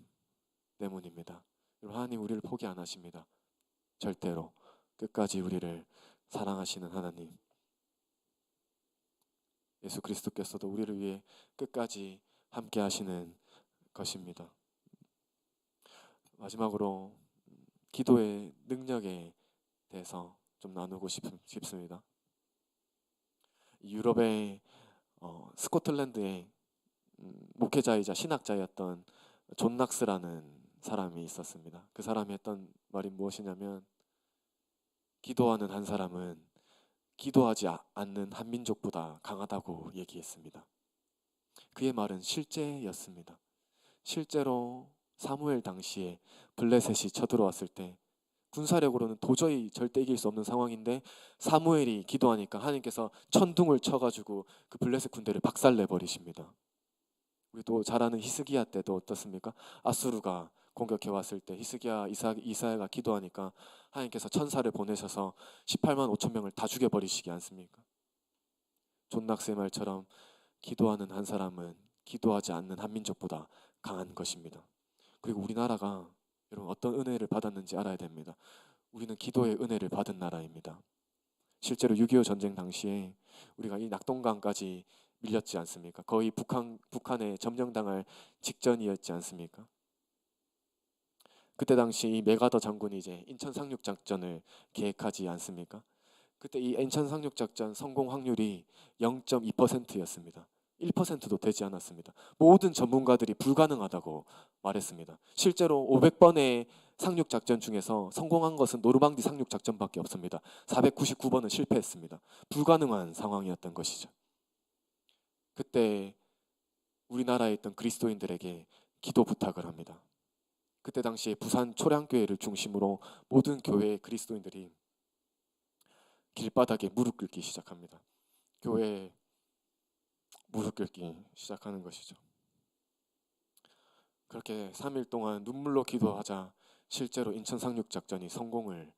때문입니다. 하나님 우리를 포기 안 하십니다. 절대로. 끝까지 우리를 사랑하시는 하나님. 예수 그리스도께서도 우리를 위해 끝까지 함께 하시는 것입니다. 마지막으로 기도의 능력에 대해서 좀 나누고 싶습니다. 유럽의 스코틀랜드에 목회자이자 신학자였던 존 낙스라는 사람이 있었습니다. 그 사람이 했던 말이 무엇이냐면, 기도하는 한 사람은 기도하지 않는 한 민족보다 강하다고 얘기했습니다. 그의 말은 실제였습니다. 실제로 사무엘 당시에 블레셋이 쳐들어왔을 때 군사력으로는 도저히 절대 이길 수 없는 상황인데 사무엘이 기도하니까 하나님께서 천둥을 쳐가지고 그 블레셋 군대를 박살내 버리십니다. 우리 또 잘 아는 히스기야 때도 어떻습니까? 아수르가 공격해 왔을 때 히스기야 이사야가 기도하니까 하나님께서 천사를 보내셔서 18만 5천 명을 다 죽여버리시지 않습니까? 존 낙스의 말처럼 기도하는 한 사람은 기도하지 않는 한 민족보다 강한 것입니다. 그리고 우리나라가 여러분 어떤 은혜를 받았는지 알아야 됩니다. 우리는 기도의 은혜를 받은 나라입니다. 실제로 6.25 전쟁 당시에 우리가 이 낙동강까지 밀렸지 않습니까? 거의 북한에 점령당할 직전이었지 않습니까? 그때 당시 이 메가더 장군이 이제 인천 상륙 작전을 계획하지 않습니까? 그때 이 인천 상륙 작전 성공 확률이 0.2%였습니다. 1%도 되지 않았습니다. 모든 전문가들이 불가능하다고 말했습니다. 실제로 500번의 상륙 작전 중에서 성공한 것은 노르망디 상륙 작전밖에 없습니다. 499번은 실패했습니다. 불가능한 상황이었던 것이죠. 그때 우리나라에 있던 그리스도인들에게 기도 부탁을 합니다. 그때 당시에 부산 초량교회를 중심으로 모든 교회의 그리스도인들이 길바닥에 무릎 꿇기 시작합니다. 교회에 무릎 꿇기 시작하는 것이죠. 그렇게 3일 동안 눈물로 기도하자 실제로 인천 상륙 작전이 성공을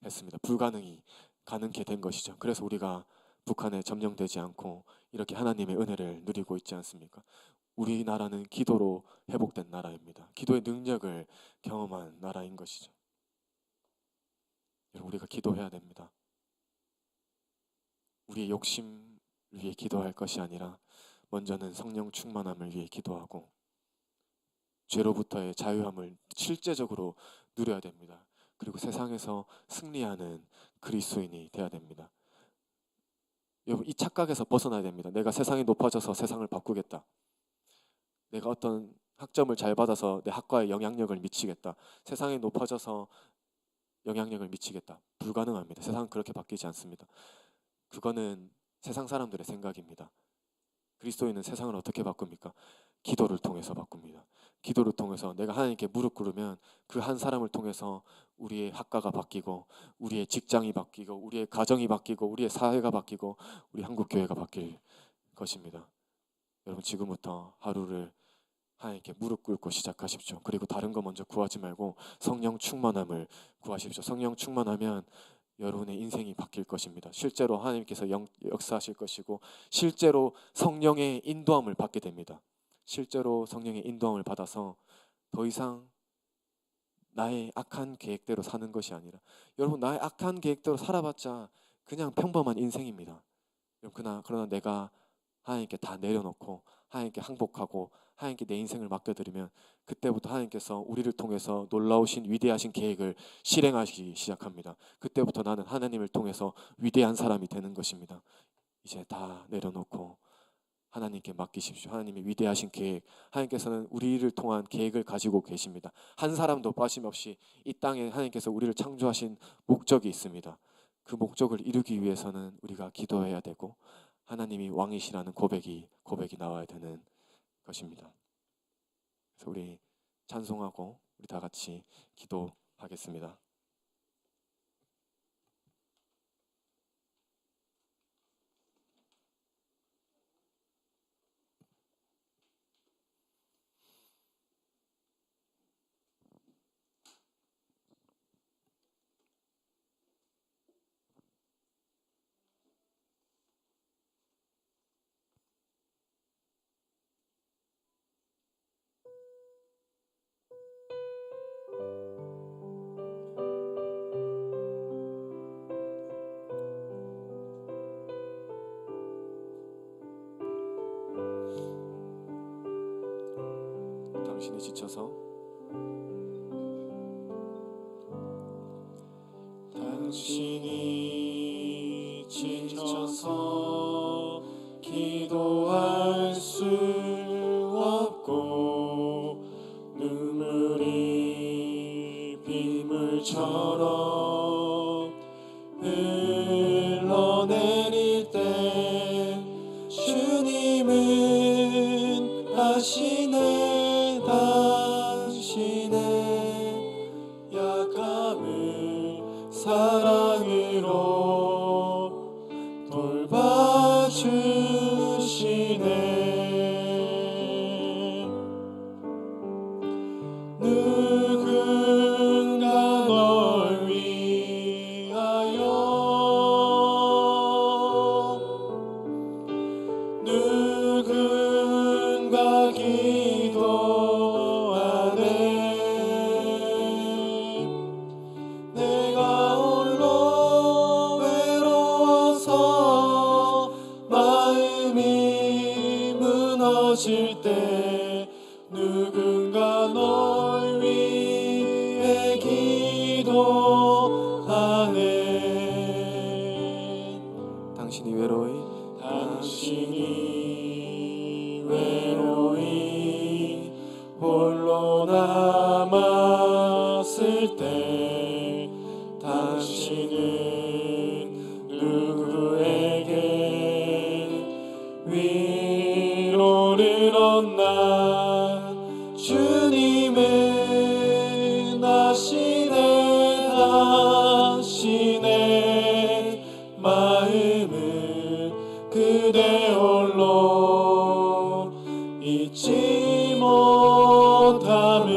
했습니다. 불가능이 가능케 된 것이죠. 그래서 우리가 북한에 점령되지 않고 이렇게 하나님의 은혜를 누리고 있지 않습니까? 우리나라는 기도로 회복된 나라입니다. 기도의 능력을 경험한 나라인 것이죠. 여러분, 우리가 기도해야 됩니다. 우리의 욕심 위해 기도할 것이 아니라 먼저는 성령 충만함을 위해 기도하고 죄로부터의 자유함을 실제적으로 누려야 됩니다. 그리고 세상에서 승리하는 그리스도인이 되어야 됩니다. 여러분, 이 착각에서 벗어나야 됩니다. 내가 세상이 높아져서 세상을 바꾸겠다. 내가 어떤 학점을 잘 받아서 내 학과에 영향력을 미치겠다. 세상이 높아져서 영향력을 미치겠다. 불가능합니다. 세상은 그렇게 바뀌지 않습니다. 그거는 세상 사람들의 생각입니다. 그리스도인은 세상을 어떻게 바꿉니까? 기도를 통해서 바꿉니다. 기도를 통해서 내가 하나님께 무릎 꿇으면 그 한 사람을 통해서 우리의 학과가 바뀌고 우리의 직장이 바뀌고 우리의 가정이 바뀌고 우리의 사회가 바뀌고 우리 한국교회가 바뀔 것입니다. 여러분, 지금부터 하루를 하나님께 무릎 꿇고 시작하십시오. 그리고 다른 거 먼저 구하지 말고 성령 충만함을 구하십시오. 성령 충만하면 여러분의 인생이 바뀔 것입니다. 실제로 하나님께서 역사하실 것이고 실제로 성령의 인도함을 받게 됩니다. 실제로 성령의 인도함을 받아서 더 이상 나의 악한 계획대로 사는 것이 아니라, 여러분, 나의 악한 계획대로 살아봤자 그냥 평범한 인생입니다. 그러나 내가 하나님께 다 내려놓고 하나님께 항복하고 하나님께 내 인생을 맡겨드리면 그때부터 하나님께서 우리를 통해서 놀라우신 위대하신 계획을 실행하시기 시작합니다. 그때부터 나는 하나님을 통해서 위대한 사람이 되는 것입니다. 이제 다 내려놓고 하나님께 맡기십시오. 하나님의 위대하신 계획, 하나님께서는 우리를 통한 계획을 가지고 계십니다. 한 사람도 빠짐없이 이 땅에 하나님께서 우리를 창조하신 목적이 있습니다. 그 목적을 이루기 위해서는 우리가 기도해야 되고 하나님이 왕이시라는 고백이 나와야 되는 것입니다. 그래서 우리 찬송하고 우리 다 같이 기도하겠습니다. 당신이 지쳐서 기도할 수 대하시네 당신의 약함을 사랑으로 돌봐주시네. 누군가 널 위하여 누군가 기도하네. 내가 홀로 외로워서 마음이 무너질 때 누군가 널 위해 기도하네. 당신이 외로이 홀로 남았을 때 당신은 누구에게 위로를 얻나. 주님은 아시네 당신의 마음을 그대 홀로 잊지 못함을.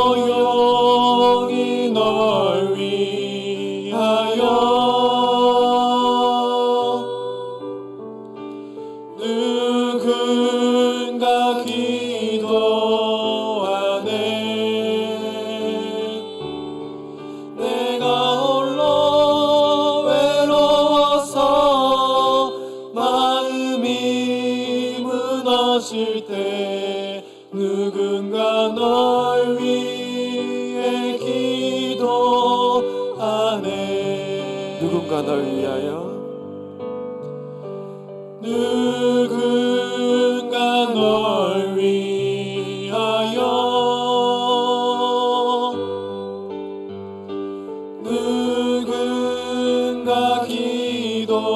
조용히 널 위하여 누군가 기도하네. 내가 홀로 외로워서 마음이 무너질 때 누군가 널 위해 기도하네. 누군가 널 위하여 누군가 널 위하여 누군가 기도하네.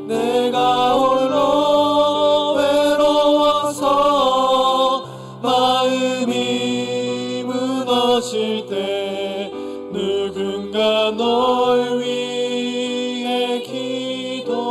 내가 홀로 외로워서 마음이 무너질 때 누군가 널 위해 기도하네.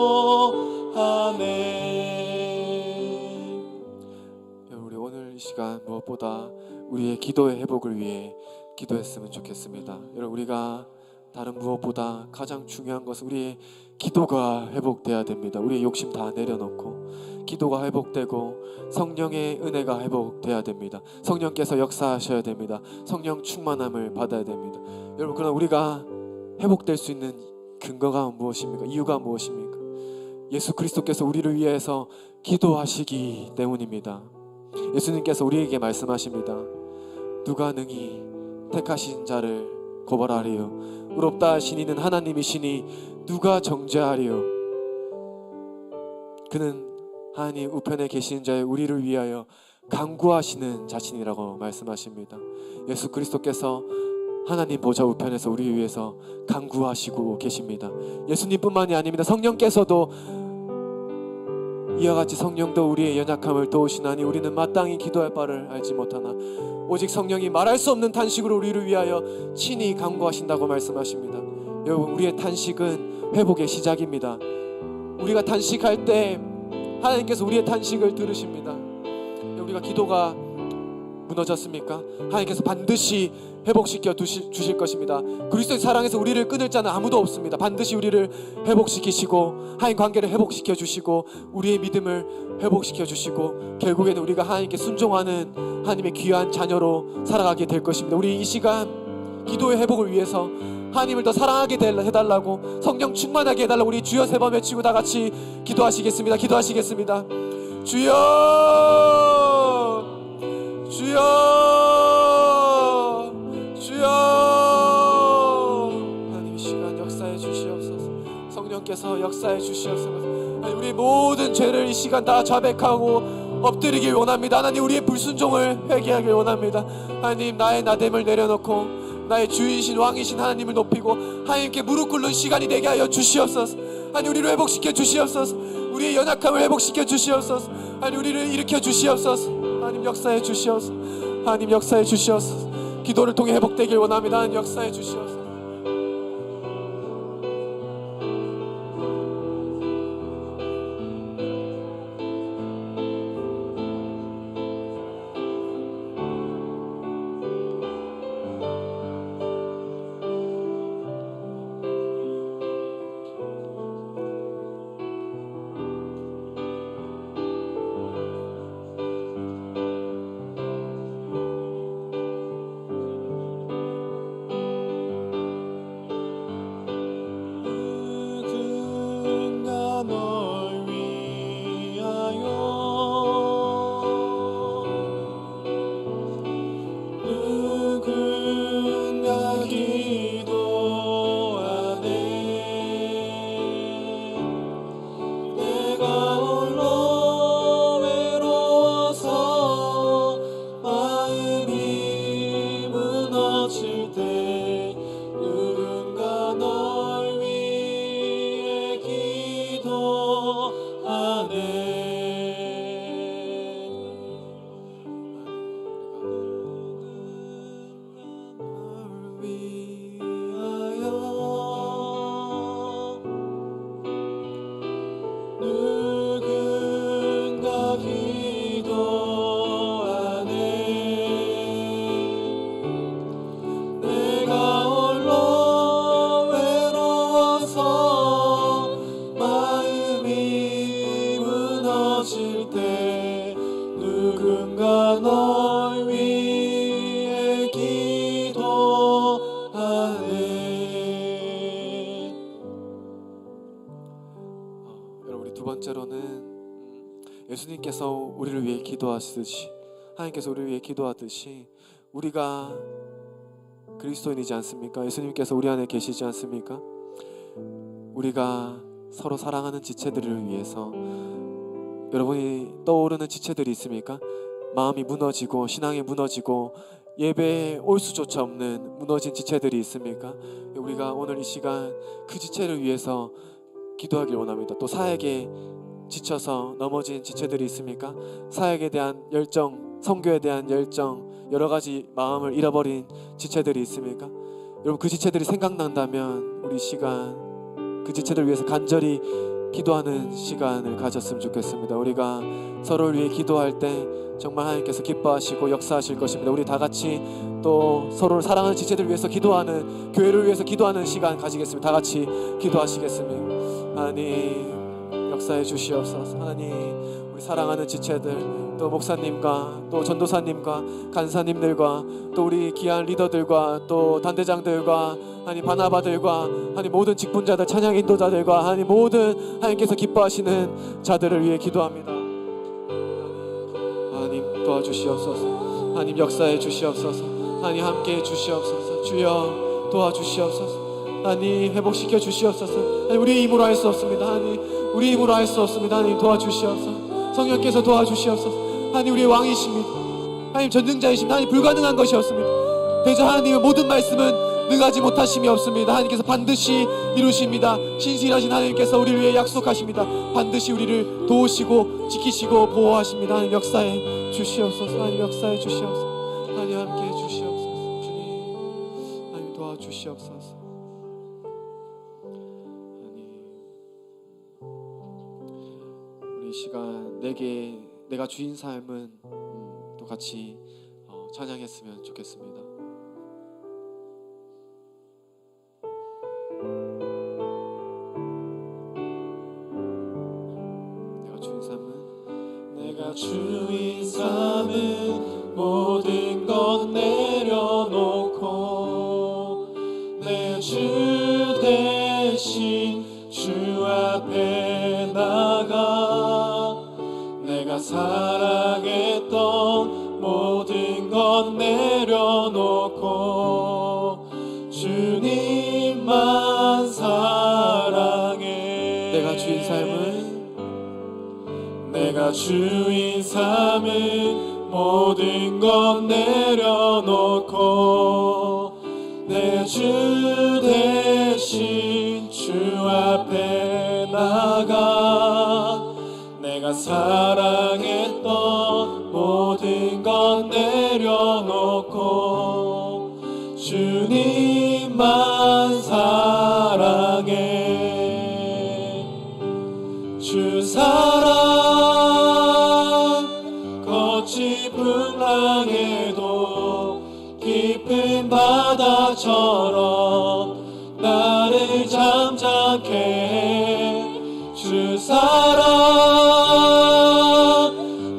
우리 오늘 이 시간 무엇보다 우리의 기도의 회복을 위해 기도했으면 좋겠습니다. 여러분, 우리가 다른 무엇보다 가장 중요한 것은 우리의 기도가 회복돼야 됩니다. 우리의 욕심 다 내려놓고 기도가 회복되고 성령의 은혜가 회복돼야 됩니다. 성령께서 역사하셔야 됩니다. 성령 충만함을 받아야 됩니다. 여러분, 그러나 우리가 회복될 수 있는 근거가 무엇입니까? 이유가 무엇입니까? 예수 그리스도께서 우리를 위해서 기도하시기 때문입니다. 예수님께서 우리에게 말씀하십니다. 누가 능히 택하신 자를 고발하리요? 의롭다 하신 이는 하나님이시니 누가 정죄하리요? 그는 하나님 우편에 계신 자의 우리를 위하여 간구하시는 자신이라고 말씀하십니다. 예수 그리스도께서 하나님 보좌 우편에서 우리를 위해서 간구하시고 계십니다. 예수님뿐만이 아닙니다. 성령께서도 이와 같이 성령도 우리의 연약함을 도우시나니 우리는 마땅히 기도할 바를 알지 못하나 오직 성령이 말할 수 없는 탄식으로 우리를 위하여 친히 간구하신다고 말씀하십니다. 여러분, 우리의 탄식은 회복의 시작입니다. 우리가 탄식할 때 하나님께서 우리의 탄식을 들으십니다. 우리가 기도가 무너졌습니까? 하나님께서 반드시 회복시켜 주실 것입니다. 그리스도의 사랑에서 우리를 끊을 자는 아무도 없습니다. 반드시 우리를 회복시키시고 하나님 관계를 회복시켜 주시고 우리의 믿음을 회복시켜 주시고 결국에는 우리가 하나님께 순종하는 하나님의 귀한 자녀로 살아가게 될 것입니다. 우리 이 시간 기도의 회복을 위해서 하나님을 더 사랑하게 해달라고, 성령 충만하게 해달라고 우리 주여 세 번 외치고 다 같이 기도하시겠습니다. 기도하시겠습니다. 주여, 주여, 주여. 하나님 이 시간 역사해 주시옵소서. 성령께서 역사해 주시옵소서. 하나님, 우리 모든 죄를 이 시간 다 자백하고 엎드리길 원합니다. 하나님, 우리의 불순종을 회개하길 원합니다. 하나님, 나의 나됨을 내려놓고 나의 주이신 왕이신 하나님을 높이고 하나님께 무릎 꿇는 시간이 되게 하여 주시옵소서. 하나님 우리를 회복시켜 주시옵소서. 우리의 연약함을 회복시켜 주시옵소서. 하나님 우리를 일으켜 주시옵소서. 하나님 역사해 주시옵소서. 하나님 역사해 주시옵소서. 기도를 통해 회복되길 원합니다. 하나님 역사해 주시옵소서. 누군가 널 위하여 누군가 기도하네 내가 홀로 외로워서 마음이 무너질 때 누군가 널 위해 기도하네 널 위하여 누군가 기도하네 내가 홀로 외로워서 마음이 무너질 때 누군가 널 위해 기도하네. 여러분 우리 두 번째로는 예수님께서 우리를 위해 기도하시듯이 하나님께서 우리를 위해 기도하듯이 우리가 그리스도인이지 않습니까? 예수님께서 우리 안에 계시지 않습니까? 우리가 서로 사랑하는 지체들을 위해서 여러분이 떠오르는 지체들이 있습니까? 마음이 무너지고 신앙이 무너지고 예배에 올 수조차 없는 무너진 지체들이 있습니까? 우리가 오늘 이 시간 그 지체를 위해서 기도하길 원합니다. 또 사역에 지쳐서 넘어진 지체들이 있습니까? 사역에 대한 열정, 선교에 대한 열정, 여러 가지 마음을 잃어버린 지체들이 있습니까? 여러분 그 지체들이 생각난다면 우리 시간 그 지체들을 위해서 간절히 기도하는 시간을 가졌으면 좋겠습니다. 우리가 서로를 위해 기도할 때 정말 하나님께서 기뻐하시고 역사하실 것입니다. 우리 다 같이 또 서로를 사랑하는 지체들을 위해서 기도하는, 교회를 위해서 기도하는 시간 가지겠습니다. 다 같이 기도하시겠습니다. 하나님 역사해 주시옵소서. 하나님 우리 사랑하는 지체들, 또 목사님과 또 전도사님과 간사님들과 또 우리 귀한 리더들과 또 단대장들과 하나님 바나바들과 하나님 모든 직분자들, 찬양 인도자들과 하나님 모든 하나님께서 기뻐하시는 자들을 위해 기도합니다. 하나님 도와주시옵소서. 하나님 역사해 주시옵소서. 하나님 함께해 주시옵소서. 주여 도와주시옵소서. 하나님 회복시켜 주시옵소서. 하나님 우리의 힘으로 할 수 없습니다. 하나님 우리의 힘으로 할 수 없습니다. 하나님 도와주시옵소서. 성령께서 도와주시옵소서. 하나님 우리의 왕이십니다. 하나님 전능자이십니다. 하나님 불가능한 것이 없습니다. 대저 하나님의 모든 말씀은 능하지 못하심이 없습니다. 하나님께서 반드시 이루십니다. 신실하신 하나님께서 우리를 위해 약속하십니다. 반드시 우리를 도우시고 지키시고 보호하십니다. 하나님 역사해 주시옵소서. 하나님 역사해 주시옵소서. 하나님 함께해 주시옵소서. 주님 하나님 도와주시옵소서. 하나님 우리 이 시간 내가 주인 삶은 또 같이 찬양했으면 좋겠습니다. 내가 주인 삶은 모든 것 내려놓고 내 주 대신 주 앞에 나가 내가 사랑했던 모든 것 내려놓고 주님만 사랑해. 내가 주인 삶은 모든 것 내려놓고 내 주 대신 주 앞에 나가 내가 사랑했던 모든 것 내려놓고 주님만 사랑해. 주 사랑 거친 풍랑에도 깊은 바다처럼 나를 잠잠케 해. 주 사랑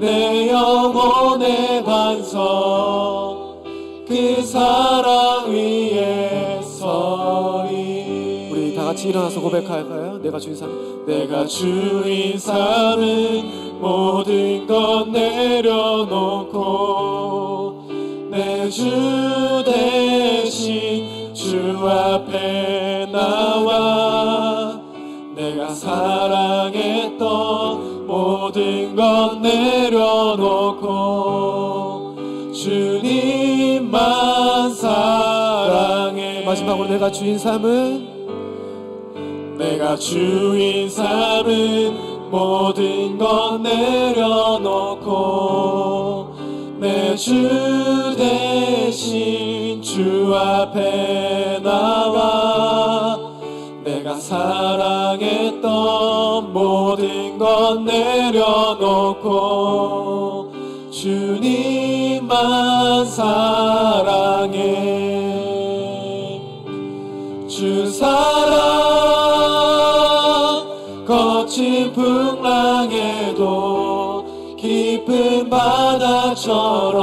내 영혼의 반석 그 사랑 위에 서리. 우리 다 같이 일어나서 고백할까요? 내가 주인 삶. 내가 주인 삶은 모든 것 내려놓고 내 주 대신 주 앞에 나와 내가 사랑했던 모든 것 내려놓고 주님만 사랑해. 마지막으로 내가 주인 삶은 내가 주인 삶은 모든 것 내려놓고 내 주 대신 주 앞에 나와 내가 사랑했던 모든 것 내려놓고 주님만 사랑해. 주 사랑 거친 풍랑에도 깊은 바다처럼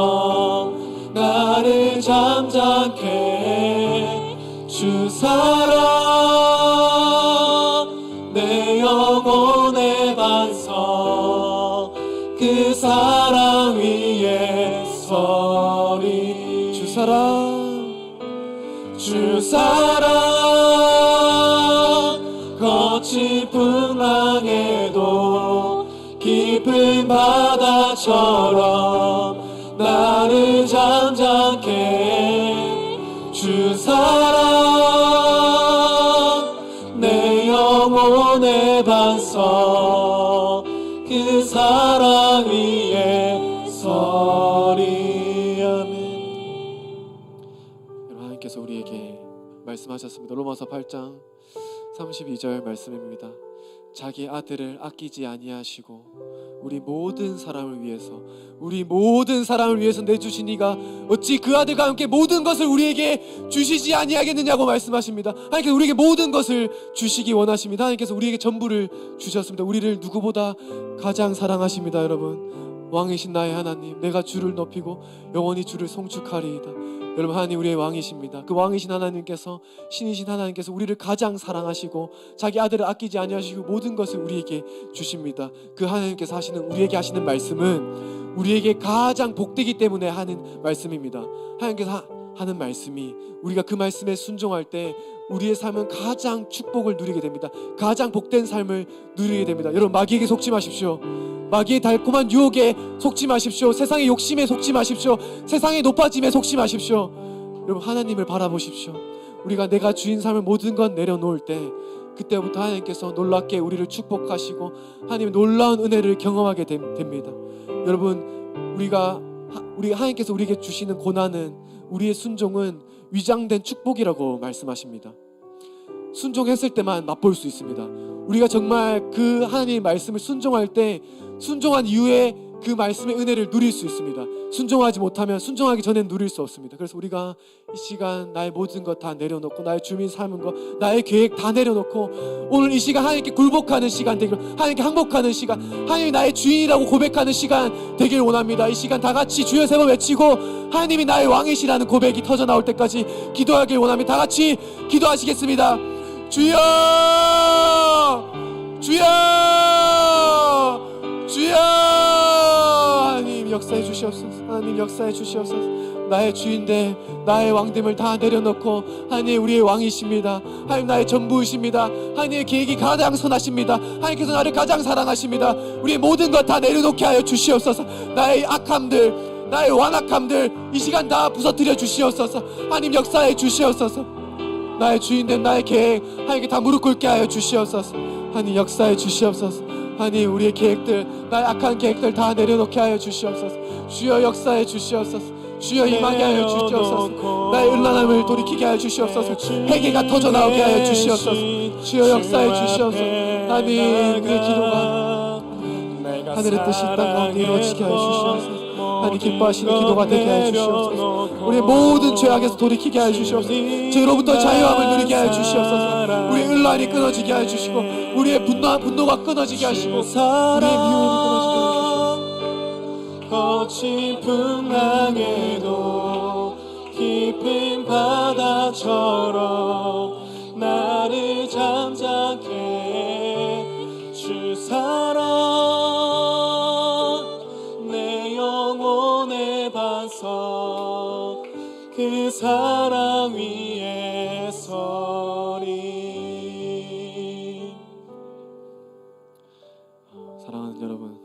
나를 잠잠케 해. 주 사랑 내 영혼의 반석 그 사랑 위에 서리. 주 사랑 주 사랑 거친 풍랑에도 깊은 바다처럼 나를 잠잠케 해. 주 사랑 내 영혼의 반석 그 사랑 위에 서리. 아멘. 여러분, 하나님께서 우리에게 말씀하셨습니다. 로마서 8장 32절 말씀입니다. 자기 아들을 아끼지 아니하시고 우리 모든 사람을 위해서 내주신 이가 어찌 그 아들과 함께 모든 것을 우리에게 주시지 아니하겠느냐고 말씀하십니다. 하나님께서 우리에게 모든 것을 주시기 원하십니다. 하나님께서 우리에게 전부를 주셨습니다. 우리를 누구보다 가장 사랑하십니다. 여러분, 왕이신 나의 하나님, 내가 주를 높이고 영원히 주를 송축하리이다. 여러분, 하나님 우리의 왕이십니다. 그 왕이신 하나님께서, 신이신 하나님께서 우리를 가장 사랑하시고 자기 아들을 아끼지 아니하시고 모든 것을 우리에게 주십니다. 그 하나님께서 우리에게 하시는 말씀은 우리에게 가장 복되기 때문에 하는 말씀입니다. 하나님께서 하는 말씀이 우리가 그 말씀에 순종할 때 우리의 삶은 가장 축복을 누리게 됩니다. 가장 복된 삶을 누리게 됩니다. 여러분, 마귀에게 속지 마십시오. 마귀의 달콤한 유혹에 속지 마십시오. 세상의 욕심에 속지 마십시오. 세상의 높아짐에 속지 마십시오. 여러분, 하나님을 바라보십시오. 우리가 내가 주인 삶을 모든 것 내려놓을 때 그때부터 하나님께서 놀랍게 우리를 축복하시고 하나님의 놀라운 은혜를 경험하게 됩니다. 여러분, 우리 하나님께서 우리에게 주시는 고난은, 우리의 순종은 위장된 축복이라고 말씀하십니다. 순종했을 때만 맛볼 수 있습니다. 우리가 정말 그 하나님의 말씀을 순종할 때 순종한 이후에 그 말씀의 은혜를 누릴 수 있습니다. 순종하지 못하면 순종하기 전엔 누릴 수 없습니다. 그래서 우리가 이 시간 나의 모든 것 다 내려놓고 나의 주민 삶은 것, 나의 계획 다 내려놓고 오늘 이 시간 하나님께 굴복하는 시간 되기를, 하나님께 항복하는 시간, 하나님이 나의 주인이라고 고백하는 시간 되길 원합니다. 이 시간 다 같이 주여 세 번 외치고 하나님이 나의 왕이시라는 고백이 터져 나올 때까지 기도하길 원합니다. 다 같이 기도하시겠습니다. 주여, 주여, 주여. 하나님 역사해 주시옵소서. 하나님 역사해 주시옵소서. 나의 주인데 나의 왕됨을 다 내려놓고 하나님 우리의 왕이십니다. 하나님 나의 전부이십니다. 하나님의 계획이 가장 선하십니다. 하나님께서 나를 가장 사랑하십니다. 우리의 모든 것 다 내려놓게 하여 주시옵소서. 나의 악함들, 나의 완악함들 이 시간 다 부서뜨려 주시옵소서. 하나님 역사해 주시옵소서. 나의 주인된 나의 계획 하나님께 다 무릎 꿇게 하여 주시옵소서. 하나님 역사해 주시옵소서. 하나님 우리의 계획들, 나의 악한 계획들 다 내려놓게 하여 주시옵소서. 주여 역사해 주시옵소서. 주여 임하게 하여 주시옵소서. 나의 음란함을 돌이키게 하여 주시옵소서. 회개가 터져나오게 하여 주시옵소서. 주여 역사해 주시옵소서. 하나님 우리의 기도가 하늘의 뜻이 땅 가운데 이루어지게 하여 주시옵소서. 하나님 기뻐하시는 기도가 되게 하여 주시옵소서. 우리의 모든 죄악에서 돌이키게 하여 주시옵소서. 죄로부터 자유함을 누리게 하여 주시옵소서. 우리의 음란이 끊어지게 하여 주시고 우리의 분노가 끊어지게 하시고 우리의 미움이 끊어지게 하여 주시옵소서. 거친 풍랑에도 깊은 바다처럼 나를 잠잠케 주 사랑 내 영혼의 반석 그 사랑 위에 서리. 사랑하는 여러분,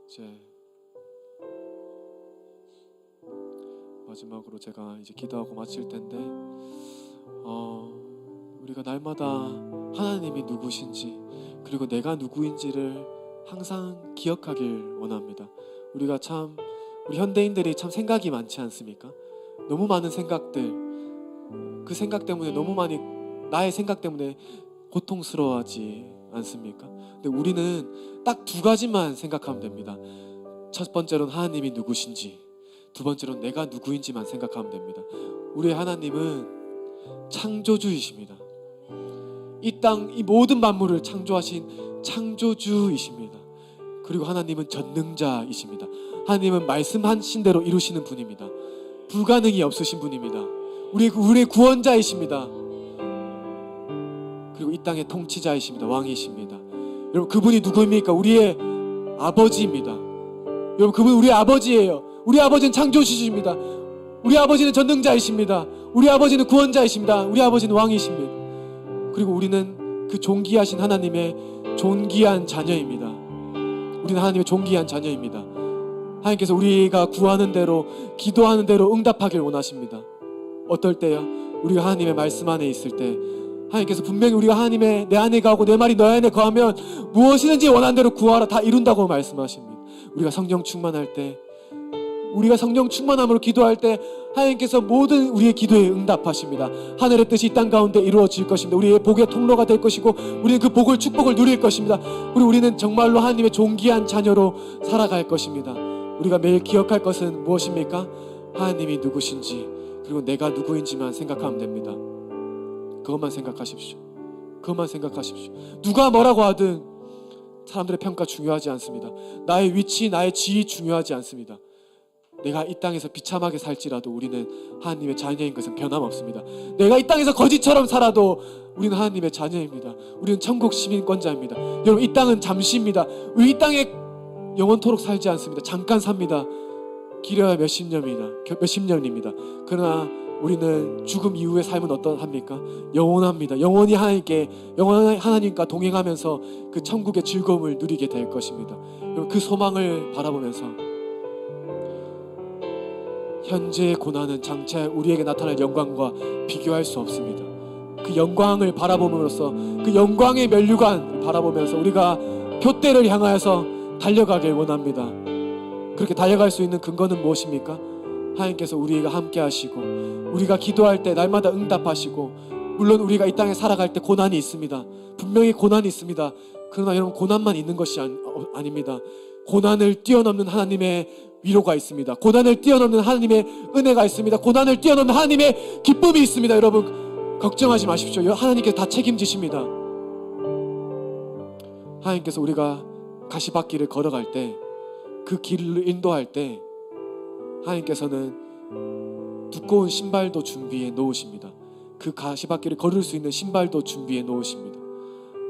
이제 마지막으로 제가 이제 기도하고 마칠 텐데 우리가 날마다 하나님이 누구신지 그리고 내가 누구인지를 항상 기억하길 원합니다. 우리가 참 우리 현대인들이 참 생각이 많지 않습니까? 너무 많은 생각들, 그 생각 때문에 너무 많이 나의 생각 때문에 고통스러워하지 않습니까? 근데 우리는 딱 두 가지만 생각하면 됩니다. 첫 번째로는 하나님이 누구신지, 두 번째로는 내가 누구인지만 생각하면 됩니다. 우리의 하나님은 창조주이십니다. 이 땅, 이 모든 만물을 창조하신 창조주이십니다. 그리고 하나님은 전능자이십니다. 하나님은 말씀하신 대로 이루시는 분입니다. 불가능이 없으신 분입니다. 우리의 구원자이십니다. 그리고 이 땅의 통치자이십니다. 왕이십니다. 여러분 그분이 누구입니까? 우리의 아버지입니다. 여러분 그분 우리의 아버지예요. 우리 아버지는 창조주십니다. 우리 아버지는 전능자이십니다. 우리 아버지는 구원자이십니다. 우리 아버지는 왕이십니다. 그리고 우리는 그 존귀하신 하나님의 존귀한 자녀입니다. 우리는 하나님의 존귀한 자녀입니다. 하나님께서 우리가 구하는 대로 기도하는 대로 응답하길 원하십니다. 어떨 때요? 우리가 하나님의 말씀 안에 있을 때 하나님께서 분명히 우리가 하나님의 내 안에 거하고 내 말이 너희 안에 거하면 무엇이든지 원하는 대로 구하라 다 이룬다고 말씀하십니다. 우리가 성령 충만할 때, 우리가 성령 충만함으로 기도할 때 하나님께서 모든 우리의 기도에 응답하십니다. 하늘의 뜻이 이 땅 가운데 이루어질 것입니다. 우리의 복의 통로가 될 것이고 우리는 그 복을 축복을 누릴 것입니다. 그리고 우리는 정말로 하나님의 존귀한 자녀로 살아갈 것입니다. 우리가 매일 기억할 것은 무엇입니까? 하나님이 누구신지 그리고 내가 누구인지만 생각하면 됩니다. 그것만 생각하십시오. 그것만 생각하십시오. 누가 뭐라고 하든 사람들의 평가 중요하지 않습니다. 나의 위치, 나의 지위 중요하지 않습니다. 내가 이 땅에서 비참하게 살지라도 우리는 하나님의 자녀인 것은 변함없습니다. 내가 이 땅에서 거지처럼 살아도 우리는 하나님의 자녀입니다. 우리는 천국 시민권자입니다. 여러분 이 땅은 잠시입니다. 우리 이 땅에 영원토록 살지 않습니다. 잠깐 삽니다. 길어야 몇십 년입니다. 그러나 우리는 죽음 이후의 삶은 어떠합니까? 영원합니다. 영원히 하나님과 동행하면서 그 천국의 즐거움을 누리게 될 것입니다. 여러분 그 소망을 바라보면서 현재의 고난은 장차 우리에게 나타날 영광과 비교할 수 없습니다. 그 영광을 바라봄으로써 그 영광의 면류관을 바라보면서 우리가 표대를 향하여서 달려가길 원합니다. 그렇게 달려갈 수 있는 근거는 무엇입니까? 하나님께서 우리가 함께 하시고 우리가 기도할 때 날마다 응답하시고 물론 우리가 이 땅에 살아갈 때 고난이 있습니다. 분명히 고난이 있습니다. 그러나 여러분 고난만 있는 것이 아닙니다. 고난을 뛰어넘는 하나님의 위로가 있습니다. 고난을 뛰어넘는 하나님의 은혜가 있습니다. 고난을 뛰어넘는 하나님의 기쁨이 있습니다. 여러분 걱정하지 마십시오. 하나님께서 다 책임지십니다. 하나님께서 우리가 가시밭길을 걸어갈 때 그 길을 인도할 때 하나님께서는 두꺼운 신발도 준비해 놓으십니다. 그 가시밭길을 걸을 수 있는 신발도 준비해 놓으십니다.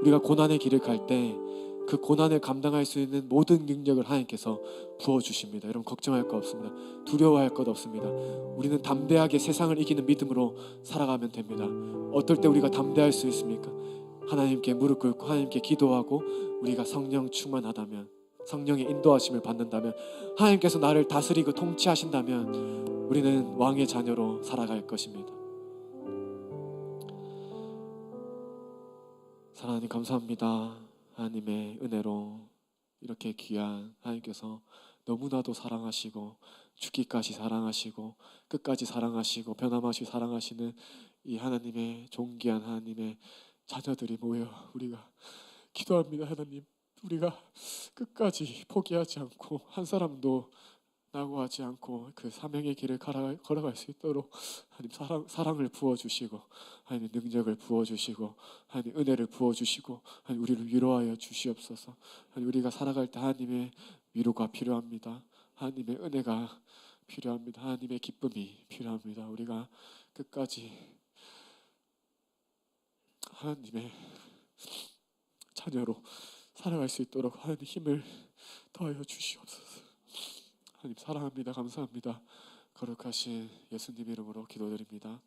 우리가 고난의 길을 갈 때 그 고난을 감당할 수 있는 모든 능력을 하나님께서 부어주십니다. 여러분 걱정할 것 없습니다. 두려워할 것 없습니다. 우리는 담대하게 세상을 이기는 믿음으로 살아가면 됩니다. 어떨 때 우리가 담대할 수 있습니까? 하나님께 무릎 꿇고 하나님께 기도하고 우리가 성령 충만하다면 성령의 인도하심을 받는다면, 하나님께서 나를 다스리고 통치하신다면 우리는 왕의 자녀로 살아갈 것입니다. 하나님 감사합니다. 하나님의 은혜로 이렇게 귀한 하나님께서 너무나도 사랑하시고 죽기까지 사랑하시고 끝까지 사랑하시고 변함없이 사랑하시는 이 하나님의 존귀한 하나님의 자녀들이 모여 우리가 기도합니다. 하나님, 우리가 끝까지 포기하지 않고 한 사람도 낙오하지 않고 그 사명의 길을 걸어갈 수 있도록 하나님 사랑을 부어주시고 하나님 능력을 부어주시고 하나님 은혜를 부어주시고 하나님 우리를 위로하여 주시옵소서. 하나님 우리가 살아갈 때 하나님의 위로가 필요합니다. 하나님의 은혜가 필요합니다. 하나님의 기쁨이 필요합니다. 우리가 끝까지 하나님의 자녀로 살아갈 수 있도록 하나님 힘을 더하여 주시옵소서. 하나님 사랑합니다. 감사합니다. 거룩하신 예수님 이름으로 기도드립니다.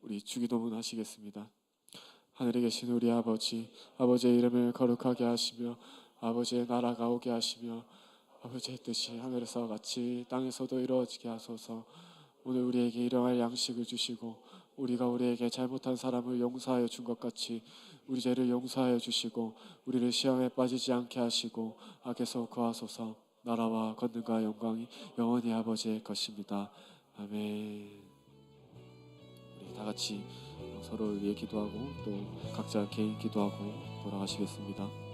우리 주기도문 하시겠습니다. 하늘에 계신 우리 아버지, 아버지의 이름을 거룩하게 하시며 아버지의 나라가 오게 하시며 아버지의 뜻이 하늘에서 같이 땅에서도 이루어지게 하소서. 오늘 우리에게 일용할 양식을 주시고 우리가 우리에게 잘못한 사람을 용서하여 준 것 같이 우리 죄를 용서하여 주시고 우리를 시험에 빠지지 않게 하시고 악에서 구하소서. 나라와 권능과 영광이 영원히 아버지의 것입니다. 아멘. 우리 다 같이 서로를 위해 기도하고 또 각자 개인 기도하고 돌아가시겠습니다.